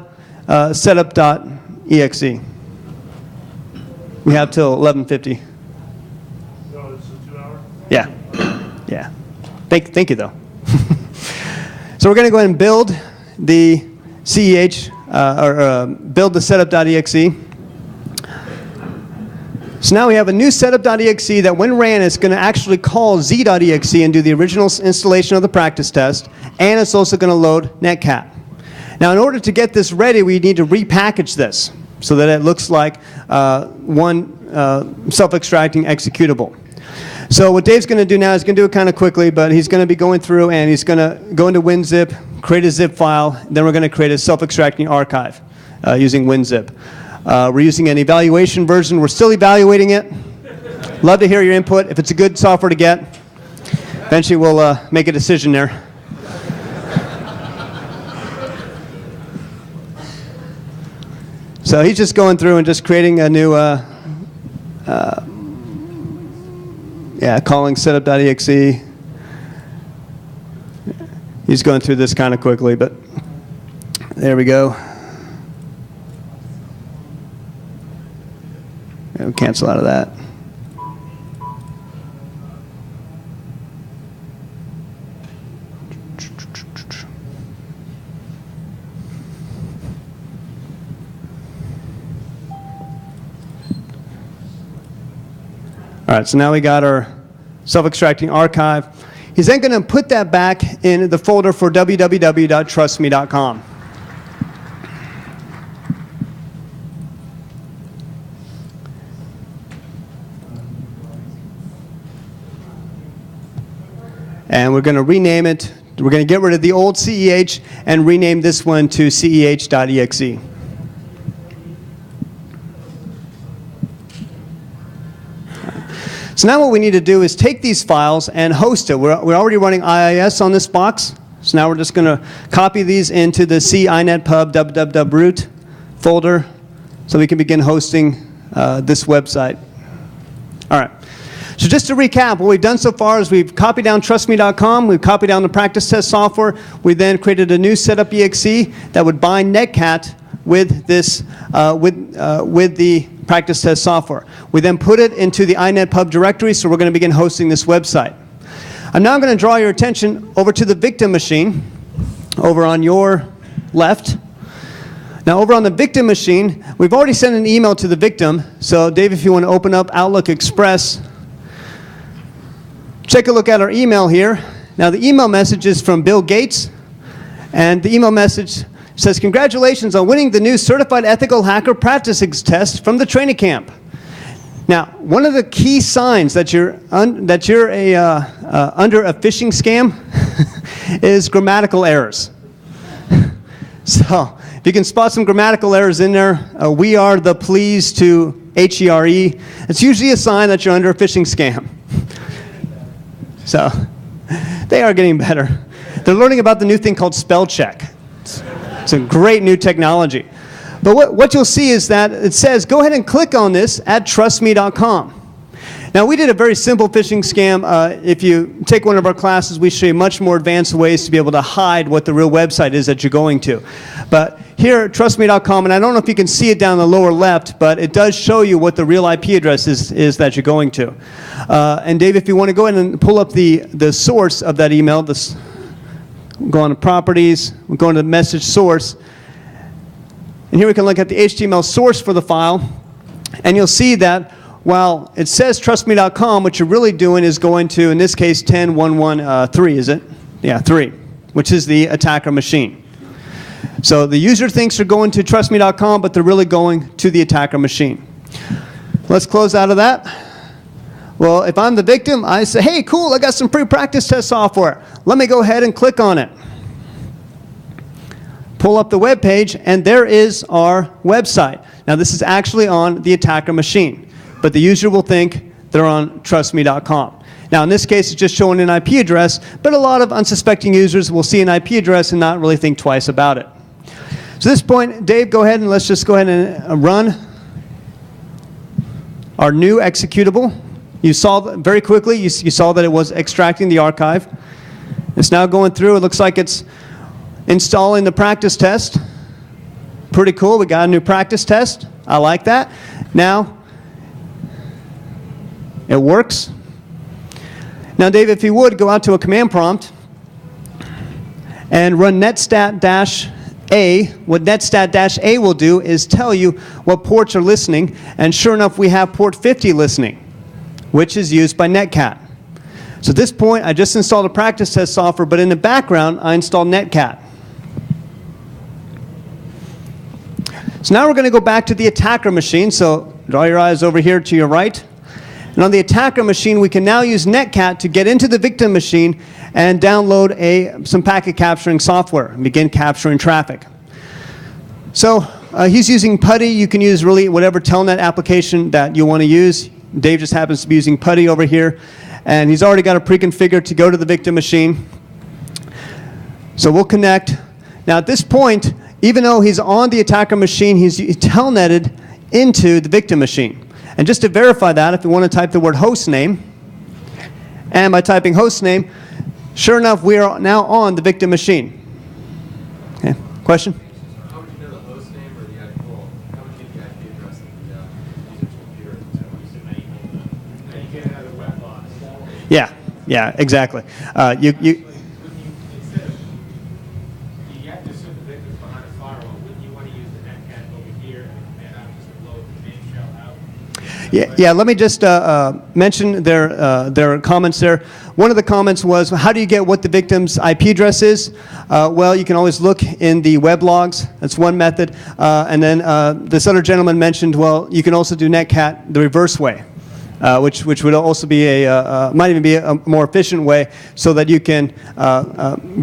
setup.exe. We have till 11:50. So it's a 2 hour? Yeah. Yeah. Thank you, though. So we're going to go ahead and build the CEH, build the setup.exe. So now we have a new setup.exe that when ran is going to actually call z.exe and do the original installation of the practice test, and it's also going to load netcat. Now in order to get this ready, we need to repackage this so that it looks like one self-extracting executable. So what Dave's going to do now is going to do it kind of quickly, but he's going to be going through and he's going to go into WinZip, create a zip file, then we're going to create a self-extracting archive using WinZip. We're using an evaluation version. We're still evaluating it. Love to hear your input. If it's a good software to get, eventually we'll make a decision there. So he's just going through and just creating a new, calling setup.exe. He's going through this kind of quickly, but there we go. We'll cancel out of that. All right, so now we got our self-extracting archive. He's then going to put that back in the folder for www.trustme.com. And we're going to rename it. We're going to get rid of the old CEH and rename this one to ceh.exe. So now what we need to do is take these files and host it. We're already running IIS on this box. So now we're just going to copy these into the cinetpub www.root folder so we can begin hosting this website. All right. So just to recap, what we've done so far is we've copied down trustme.com, we've copied down the practice test software, we then created a new setup.exe that would bind netcat with this, with the practice test software. We then put it into the inetpub directory, so we're going to begin hosting this website. I'm now going to draw your attention over to the victim machine, over on your left. Now over on the victim machine, we've already sent an email to the victim, so Dave, if you want to open up Outlook Express, take a look at our email here. Now the email message is from Bill Gates, and the email message says, congratulations on winning the new Certified Ethical Hacker Practice Test from the training camp. Now, one of the key signs that you're under a phishing scam is grammatical errors. So if you can spot some grammatical errors in there, we are the pleased to HERE, it's usually a sign that you're under a phishing scam. So they are getting better. They're learning about the new thing called spell check. It's a great new technology. But what you'll see is that it says, go ahead and click on this at trustme.com. Now, we did a very simple phishing scam. If you take one of our classes, we show you much more advanced ways to be able to hide what the real website is that you're going to. But here at trustme.com, and I don't know if you can see it down the lower left, but it does show you what the real IP address is that you're going to. And Dave, if you want to go ahead and pull up the source of that email, we'll go on to properties, we'll go into the message source, and here we can look at the HTML source for the file, and you'll see that while it says trustme.com, what you're really doing is going to, in this case, 10.1.1.3, is it? Yeah, 3, which is the attacker machine. So the user thinks they're going to trustme.com, but they're really going to the attacker machine. Let's close out of that. Well, if I'm the victim, I say, hey, cool, I got some free practice test software. Let me go ahead and click on it. Pull up the web page, and there is our website. Now, this is actually on the attacker machine, but the user will think they're on trustme.com. Now, in this case, it's just showing an IP address, but a lot of unsuspecting users will see an IP address and not really think twice about it. So at this point, Dave, go ahead and let's just go ahead and run our new executable. You saw very quickly, you saw that it was extracting the archive. It's now going through. It looks like it's installing the practice test. Pretty cool. We got a new practice test. I like that. Now, it works. Now, Dave, if you would, go out to a command prompt and run netstat-a. What netstat-a will do is tell you what ports are listening, and sure enough, we have port 50 listening, which is used by Netcat. So at this point, I just installed a practice test software, but in the background, I installed Netcat. So now we're going to go back to the attacker machine. So draw your eyes over here to your right. And on the attacker machine, we can now use Netcat to get into the victim machine and download some packet capturing software and begin capturing traffic. So he's using PuTTY. You can use really whatever telnet application that you want to use. Dave just happens to be using PuTTY over here. And he's already got a pre-configured to go to the victim machine. So we'll connect. Now at this point, even though he's on the attacker machine, he's telnetted into the victim machine. And just to verify that, if you want to type the word hostname, and by typing hostname, sure enough, we are now on the victim machine. Okay, question? How would you know the host name or the actual, how would you get the IP address of the user's computer? And you get out of the web box. Yeah, exactly. Instead of, you have to set the victims behind a firewall. Wouldn't you want to use the netcat over here and just load the main shell out? Yeah, let me just mention their comments there. One of the comments was, how do you get what the victim's IP address is? Well, you can always look in the web logs. That's one method. And then this other gentleman mentioned, well, you can also do netcat the reverse way, which would also be might even be a more efficient way so that you can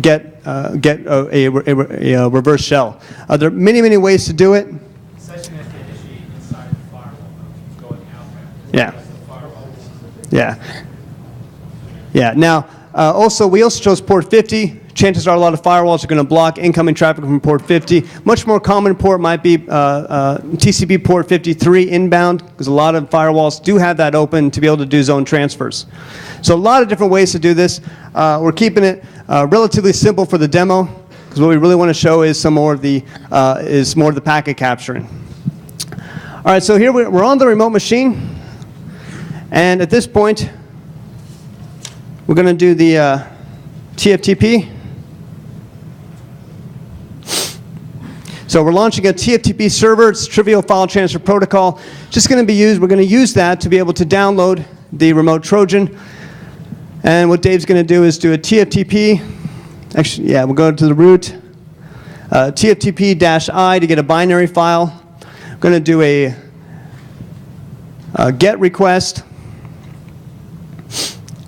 get a reverse shell. There are many ways to do it. Session has to initiate inside the firewall. It's going outbound. Yeah. That's the firewall. Yeah. Now, we also chose port 50. Chances are a lot of firewalls are going to block incoming traffic from port 50. Much more common port might be TCP port 53 inbound, because a lot of firewalls do have that open to be able to do zone transfers. So a lot of different ways to do this. We're keeping it relatively simple for the demo, because what we really want to show is some more of the packet capturing. All right, so here we're on the remote machine, and at this point, we're going to do the TFTP. So we're launching a TFTP server. It's Trivial File Transfer Protocol. Just going to be used. We're going to use that to be able to download the remote Trojan. And what Dave's going to do is do a TFTP. Actually, yeah, we'll go to the root. TFTP-I to get a binary file. I'm going to do a GET request.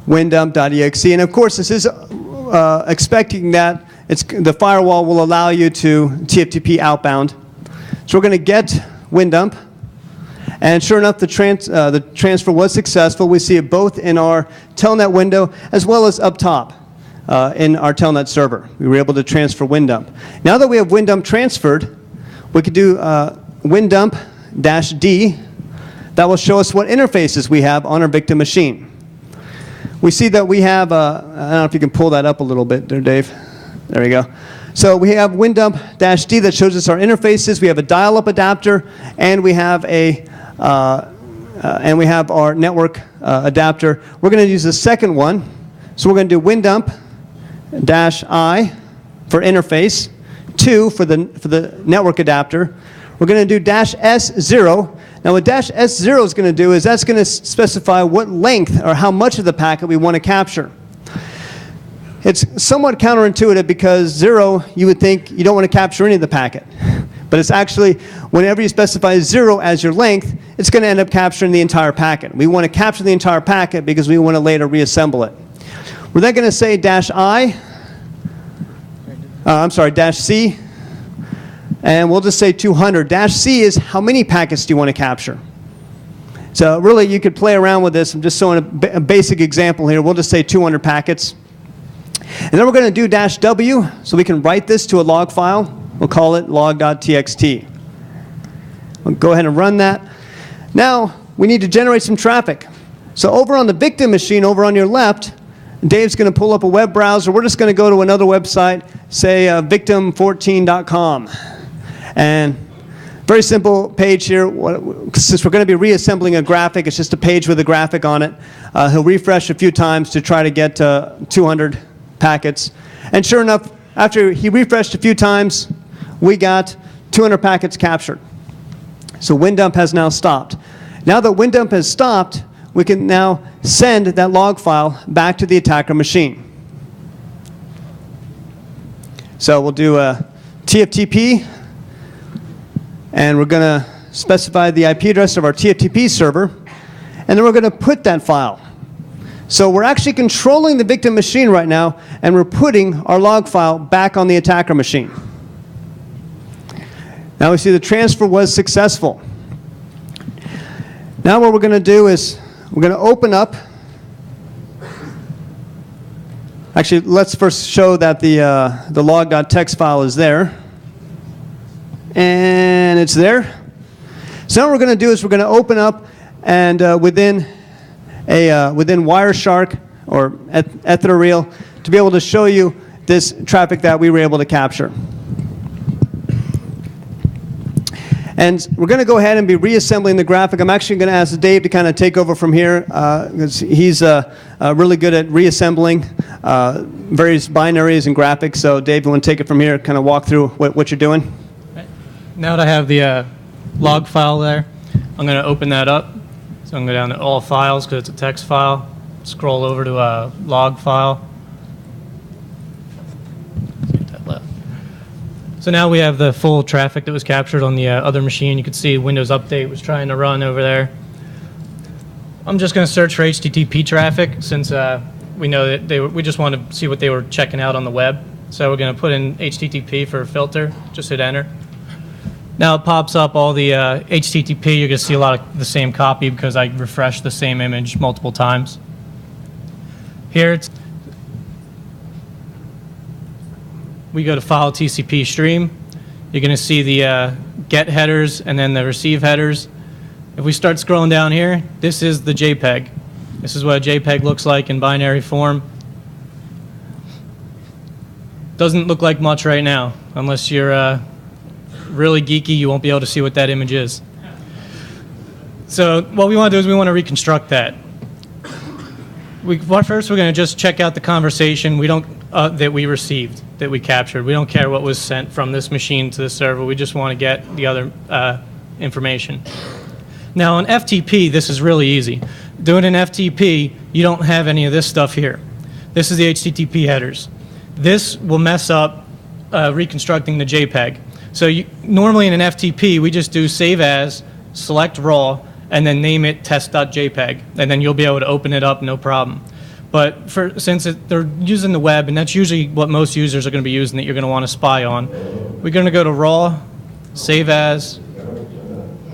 WinDump.exe. And of course, this is expecting that the firewall will allow you to TFTP outbound. So we're going to get WinDump. And sure enough, the transfer was successful. We see it both in our telnet window as well as up top in our telnet server. We were able to transfer WinDump. Now that we have WinDump transferred, we could do WinDump-D. That will show us what interfaces we have on our victim machine. We see that we have, I don't know if you can pull that up a little bit there, Dave. There we go. So we have WinDump-D that shows us our interfaces. We have a dial-up adapter, and we have our network adapter. We're going to use the second one. So we're going to do WinDump-I for interface, 2 for the network adapter. We're going to do -S0. Now what -S0 is going to do is that's going to specify what length or how much of the packet we want to capture. It's somewhat counterintuitive because 0, you would think you don't want to capture any of the packet. But it's actually, whenever you specify 0 as your length, it's going to end up capturing the entire packet. We want to capture the entire packet because we want to later reassemble it. We're then going to say -C. And we'll just say 200. -C is how many packets do you want to capture. So really, you could play around with this. I'm just showing a basic example here. We'll just say 200 packets. And then we're going to do -W, so we can write this to a log file. We'll call it log.txt. We'll go ahead and run that. Now, we need to generate some traffic. So over on the victim machine, over on your left, Dave's going to pull up a web browser. We're just going to go to another website, say victim14.com. And very simple page here. Since we're going to be reassembling a graphic, it's just a page with a graphic on it. He'll refresh a few times to try to get 200 packets. And sure enough, after he refreshed a few times, we got 200 packets captured. So WinDump has now stopped. Now that WinDump has stopped, we can now send that log file back to the attacker machine. So we'll do a TFTP, and we're going to specify the IP address of our TFTP server, and then we're going to put that file. So we're actually controlling the victim machine right now, and we're putting our log file back on the attacker machine. Now we see the transfer was successful. Now what we're going to do is we're going to open up. Actually, let's first show that the log.txt file is there. And it's there. So now what we're going to do is we're going to open up and within Wireshark or Ethereal to be able to show you this traffic that we were able to capture. And we're going to go ahead and be reassembling the graphic. I'm actually going to ask Dave to kind of take over from here because he's really good at reassembling various binaries and graphics. So Dave, you want to take it from here, kind of walk through what you're doing? Now that I have the log file there, I'm going to open that up. So I'm going to go down to all files because it's a text file. Scroll over to a log file. So now we have the full traffic that was captured on the other machine. You can see Windows Update was trying to run over there. I'm just going to search for HTTP traffic since we know that we just want to see what they were checking out on the web. So we're going to put in HTTP for a filter. Just hit enter. Now it pops up all the HTTP. You're going to see a lot of the same copy because I refreshed the same image multiple times. Here it's we go to file TCP stream. You're going to see the get headers and then the receive headers. If we start scrolling down here, this is the JPEG. This is what a JPEG looks like in binary form. Doesn't look like much right now. Unless you're really geeky, you won't be able to see what that image is. So what we want to do is we want to reconstruct that. First, we're going to just check out the conversation that we received, that we captured. We don't care what was sent from this machine to the server. We just want to get the other information. Now, on FTP, this is really easy. Doing an FTP, you don't have any of this stuff here. This is the HTTP headers. This will mess up reconstructing the JPEG. So normally in an FTP, we just do save as, select raw, and then name it test.jpg, and then you'll be able to open it up no problem. But since they're using the web, and that's usually what most users are going to be using that you're going to want to spy on, we're going to go to raw, save as,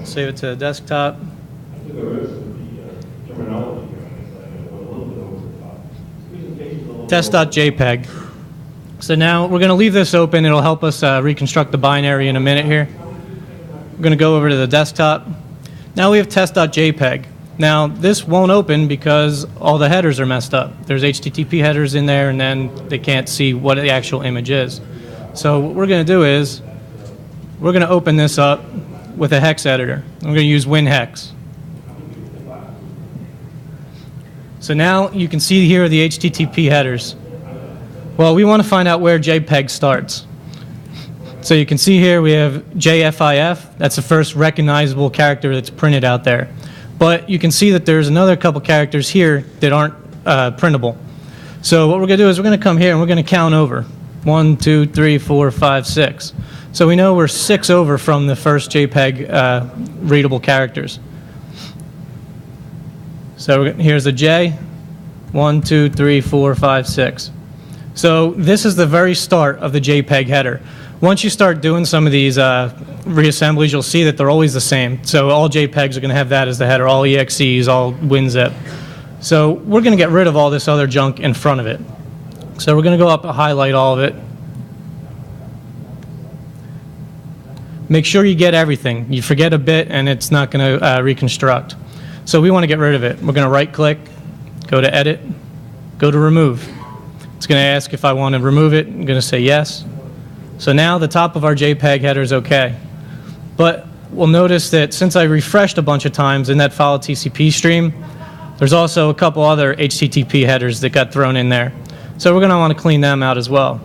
save it to the desktop. Test.jpg. So now we're going to leave this open. It'll help us reconstruct the binary in a minute here. We're going to go over to the desktop. Now we have test.jpg. Now this won't open because all the headers are messed up. There's HTTP headers in there and then they can't see what the actual image is. So what we're going to do is we're going to open this up with a hex editor. I'm going to use WinHex. So now you can see here the HTTP headers. Well, we want to find out where JPEG starts. So you can see here we have JFIF. That's the first recognizable character that's printed out there. But you can see that there's another couple characters here that aren't printable. So what we're going to do is we're going to come here and we're going to count over. 1, 2, 3, 4, 5, 6. So we know we're 6 over from the first JPEG readable characters. So here's a J. 1, 2, 3, 4, 5, 6. So this is the very start of the JPEG header. Once you start doing some of these reassemblies, you'll see that they're always the same. So all JPEGs are going to have that as the header, all EXEs, all WinZip. So we're going to get rid of all this other junk in front of it. So we're going to go up and highlight all of it. Make sure you get everything. You forget a bit and it's not going to reconstruct. So we want to get rid of it. We're going to right-click, go to Edit, go to Remove. It's going to ask if I want to remove it. I'm going to say yes. So now the top of our JPEG header is okay. But we'll notice that since I refreshed a bunch of times in that follow TCP stream, there's also a couple other HTTP headers that got thrown in there. So we're going to want to clean them out as well.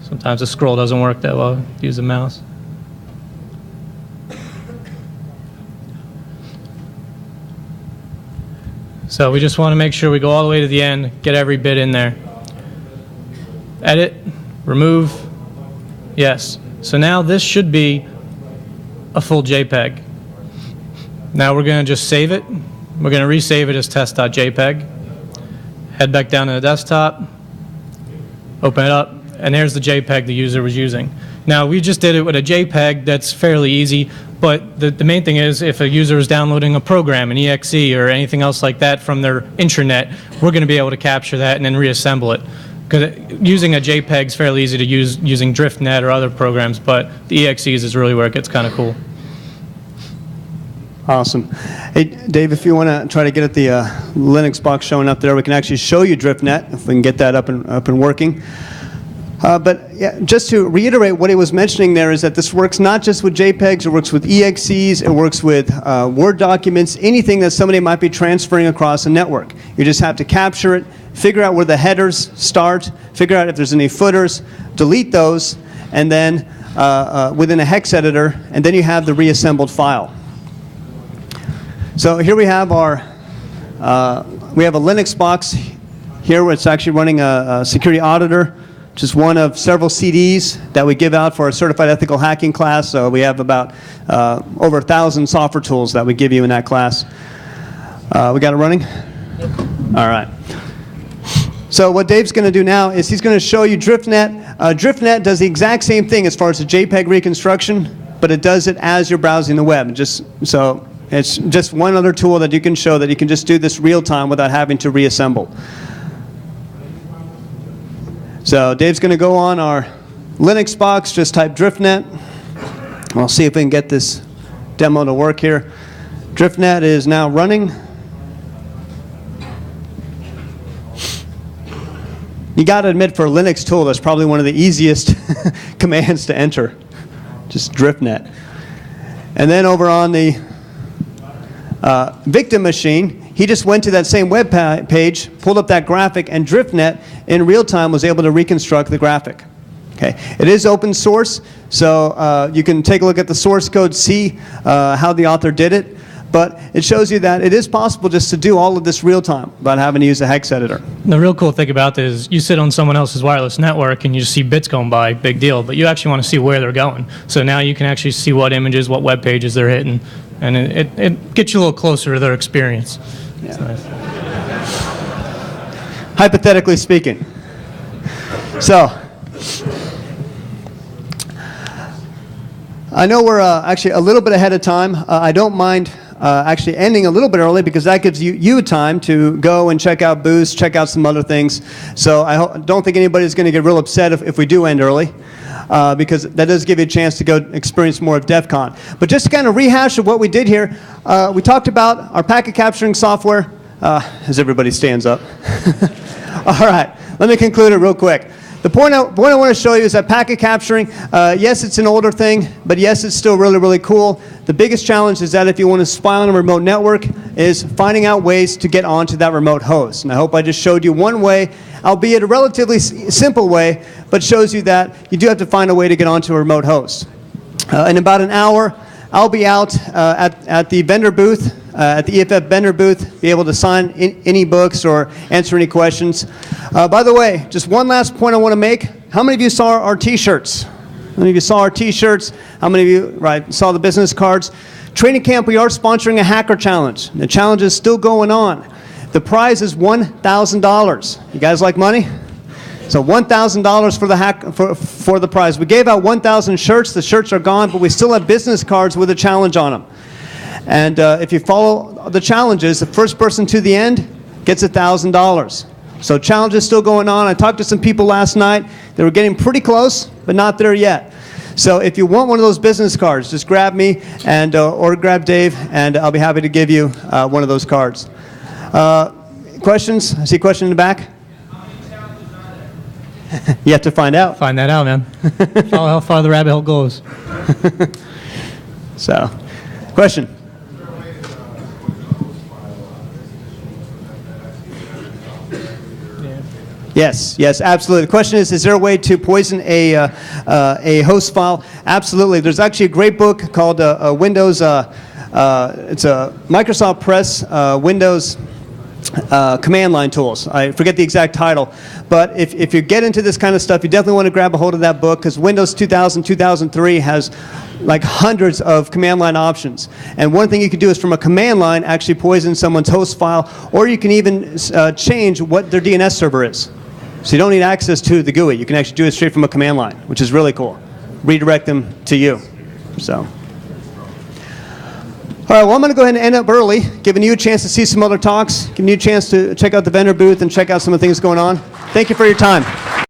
Sometimes the scroll doesn't work that well. Use the mouse. So we just want to make sure we go all the way to the end, get every bit in there. Edit, remove, yes. So now this should be a full JPEG. Now we're going to just save it. We're going to resave it as test.jpg. Head back down to the desktop, open it up, and there's the JPEG the user was using. Now we just did it with a JPEG. That's fairly easy, but the main thing is if a user is downloading a program, an exe or anything else like that from their intranet, we're going to be able to capture that and then reassemble it. Because using a JPEG is fairly easy to use using DriftNet or other programs, but the EXEs is really where it gets kind of cool. Awesome. Hey, Dave, if you want to try to get at the Linux box showing up there, we can actually show you DriftNet if we can get that up and working. But yeah, just to reiterate what he was mentioning there is that this works not just with JPEGs, it works with EXEs, it works with Word documents, anything that somebody might be transferring across a network. You just have to capture it, figure out where the headers start, figure out if there's any footers, delete those, and then within a hex editor, and then you have the reassembled file. So here we have our, we have a Linux box here where it's actually running a security auditor, which is one of several CDs that we give out for our certified ethical hacking class. So we have about over 1,000 software tools that we give you in that class. We got it running? All right. So what Dave's going to do now is he's going to show you DriftNet. DriftNet does the exact same thing as far as the JPEG reconstruction, but it does it as you're browsing the web. So it's just one other tool that you can show that you can just do this real time without having to reassemble. So Dave's going to go on our Linux box, just type DriftNet. We'll see if we can get this demo to work here. DriftNet is now running. You got to admit, for a Linux tool, that's probably one of the easiest commands to enter. Just DriftNet. And then over on the victim machine, he just went to that same web page, pulled up that graphic, and DriftNet in real time was able to reconstruct the graphic. Okay. It is open source, so you can take a look at the source code, see how the author did it. But it shows you that it is possible just to do all of this real time without having to use a hex editor. The real cool thing about this is you sit on someone else's wireless network and you just see bits going by, big deal, but you actually want to see where they're going. So now you can actually see what images, what web pages they're hitting, and it gets you a little closer to their experience. Yeah. It's nice. Hypothetically speaking. So, I know we're actually a little bit ahead of time. I don't mind actually ending a little bit early because that gives you time to go and check out booths, check out some other things. So I don't think anybody's going to get real upset if we do end early because that does give you a chance to go experience more of Defcon. But just to kind of rehash of what we did here, we talked about our packet capturing software as everybody stands up. All right, let me conclude it real quick. The point I want to show you is that packet capturing, yes, it's an older thing, but yes, it's still really, really cool. The biggest challenge is that if you want to spy on a remote network is finding out ways to get onto that remote host. And I hope I just showed you one way, albeit a relatively simple way, but shows you that you do have to find a way to get onto a remote host. In about an hour, I'll be out at the vendor booth, at the EFF vendor booth, be able to sign any books or answer any questions. By the way, just one last point I want to make. How many of you saw our T-shirts? How many of you saw our T-shirts? How many of you saw the business cards? Training camp, we are sponsoring a hacker challenge. The challenge is still going on. The prize is $1,000. You guys like money? So $1,000 for the for the prize. We gave out 1,000 shirts. The shirts are gone, but we still have business cards with a challenge on them. And if you follow the challenges, the first person to the end gets $1,000. So challenge is still going on. I talked to some people last night. They were getting pretty close, but not there yet. So if you want one of those business cards, just grab me and or grab Dave, and I'll be happy to give you one of those cards. Questions? I see a question in the back. You have to find out. Find that out, man. Follow how far the rabbit hole goes. So, question? Yes, absolutely. The question is there a way to poison a host file? Absolutely. There's actually a great book called Windows, it's a Microsoft Press Windows command line tools. I forget the exact title, but if you get into this kind of stuff, you definitely want to grab a hold of that book, because Windows 2000, 2003 has like hundreds of command line options. And one thing you can do is from a command line actually poison someone's host file, or you can even change what their DNS server is. So you don't need access to the GUI. You can actually do it straight from a command line, which is really cool. Redirect them to you. So. All right, well, I'm going to go ahead and end up early, giving you a chance to see some other talks, giving you a chance to check out the vendor booth and check out some of the things going on. Thank you for your time.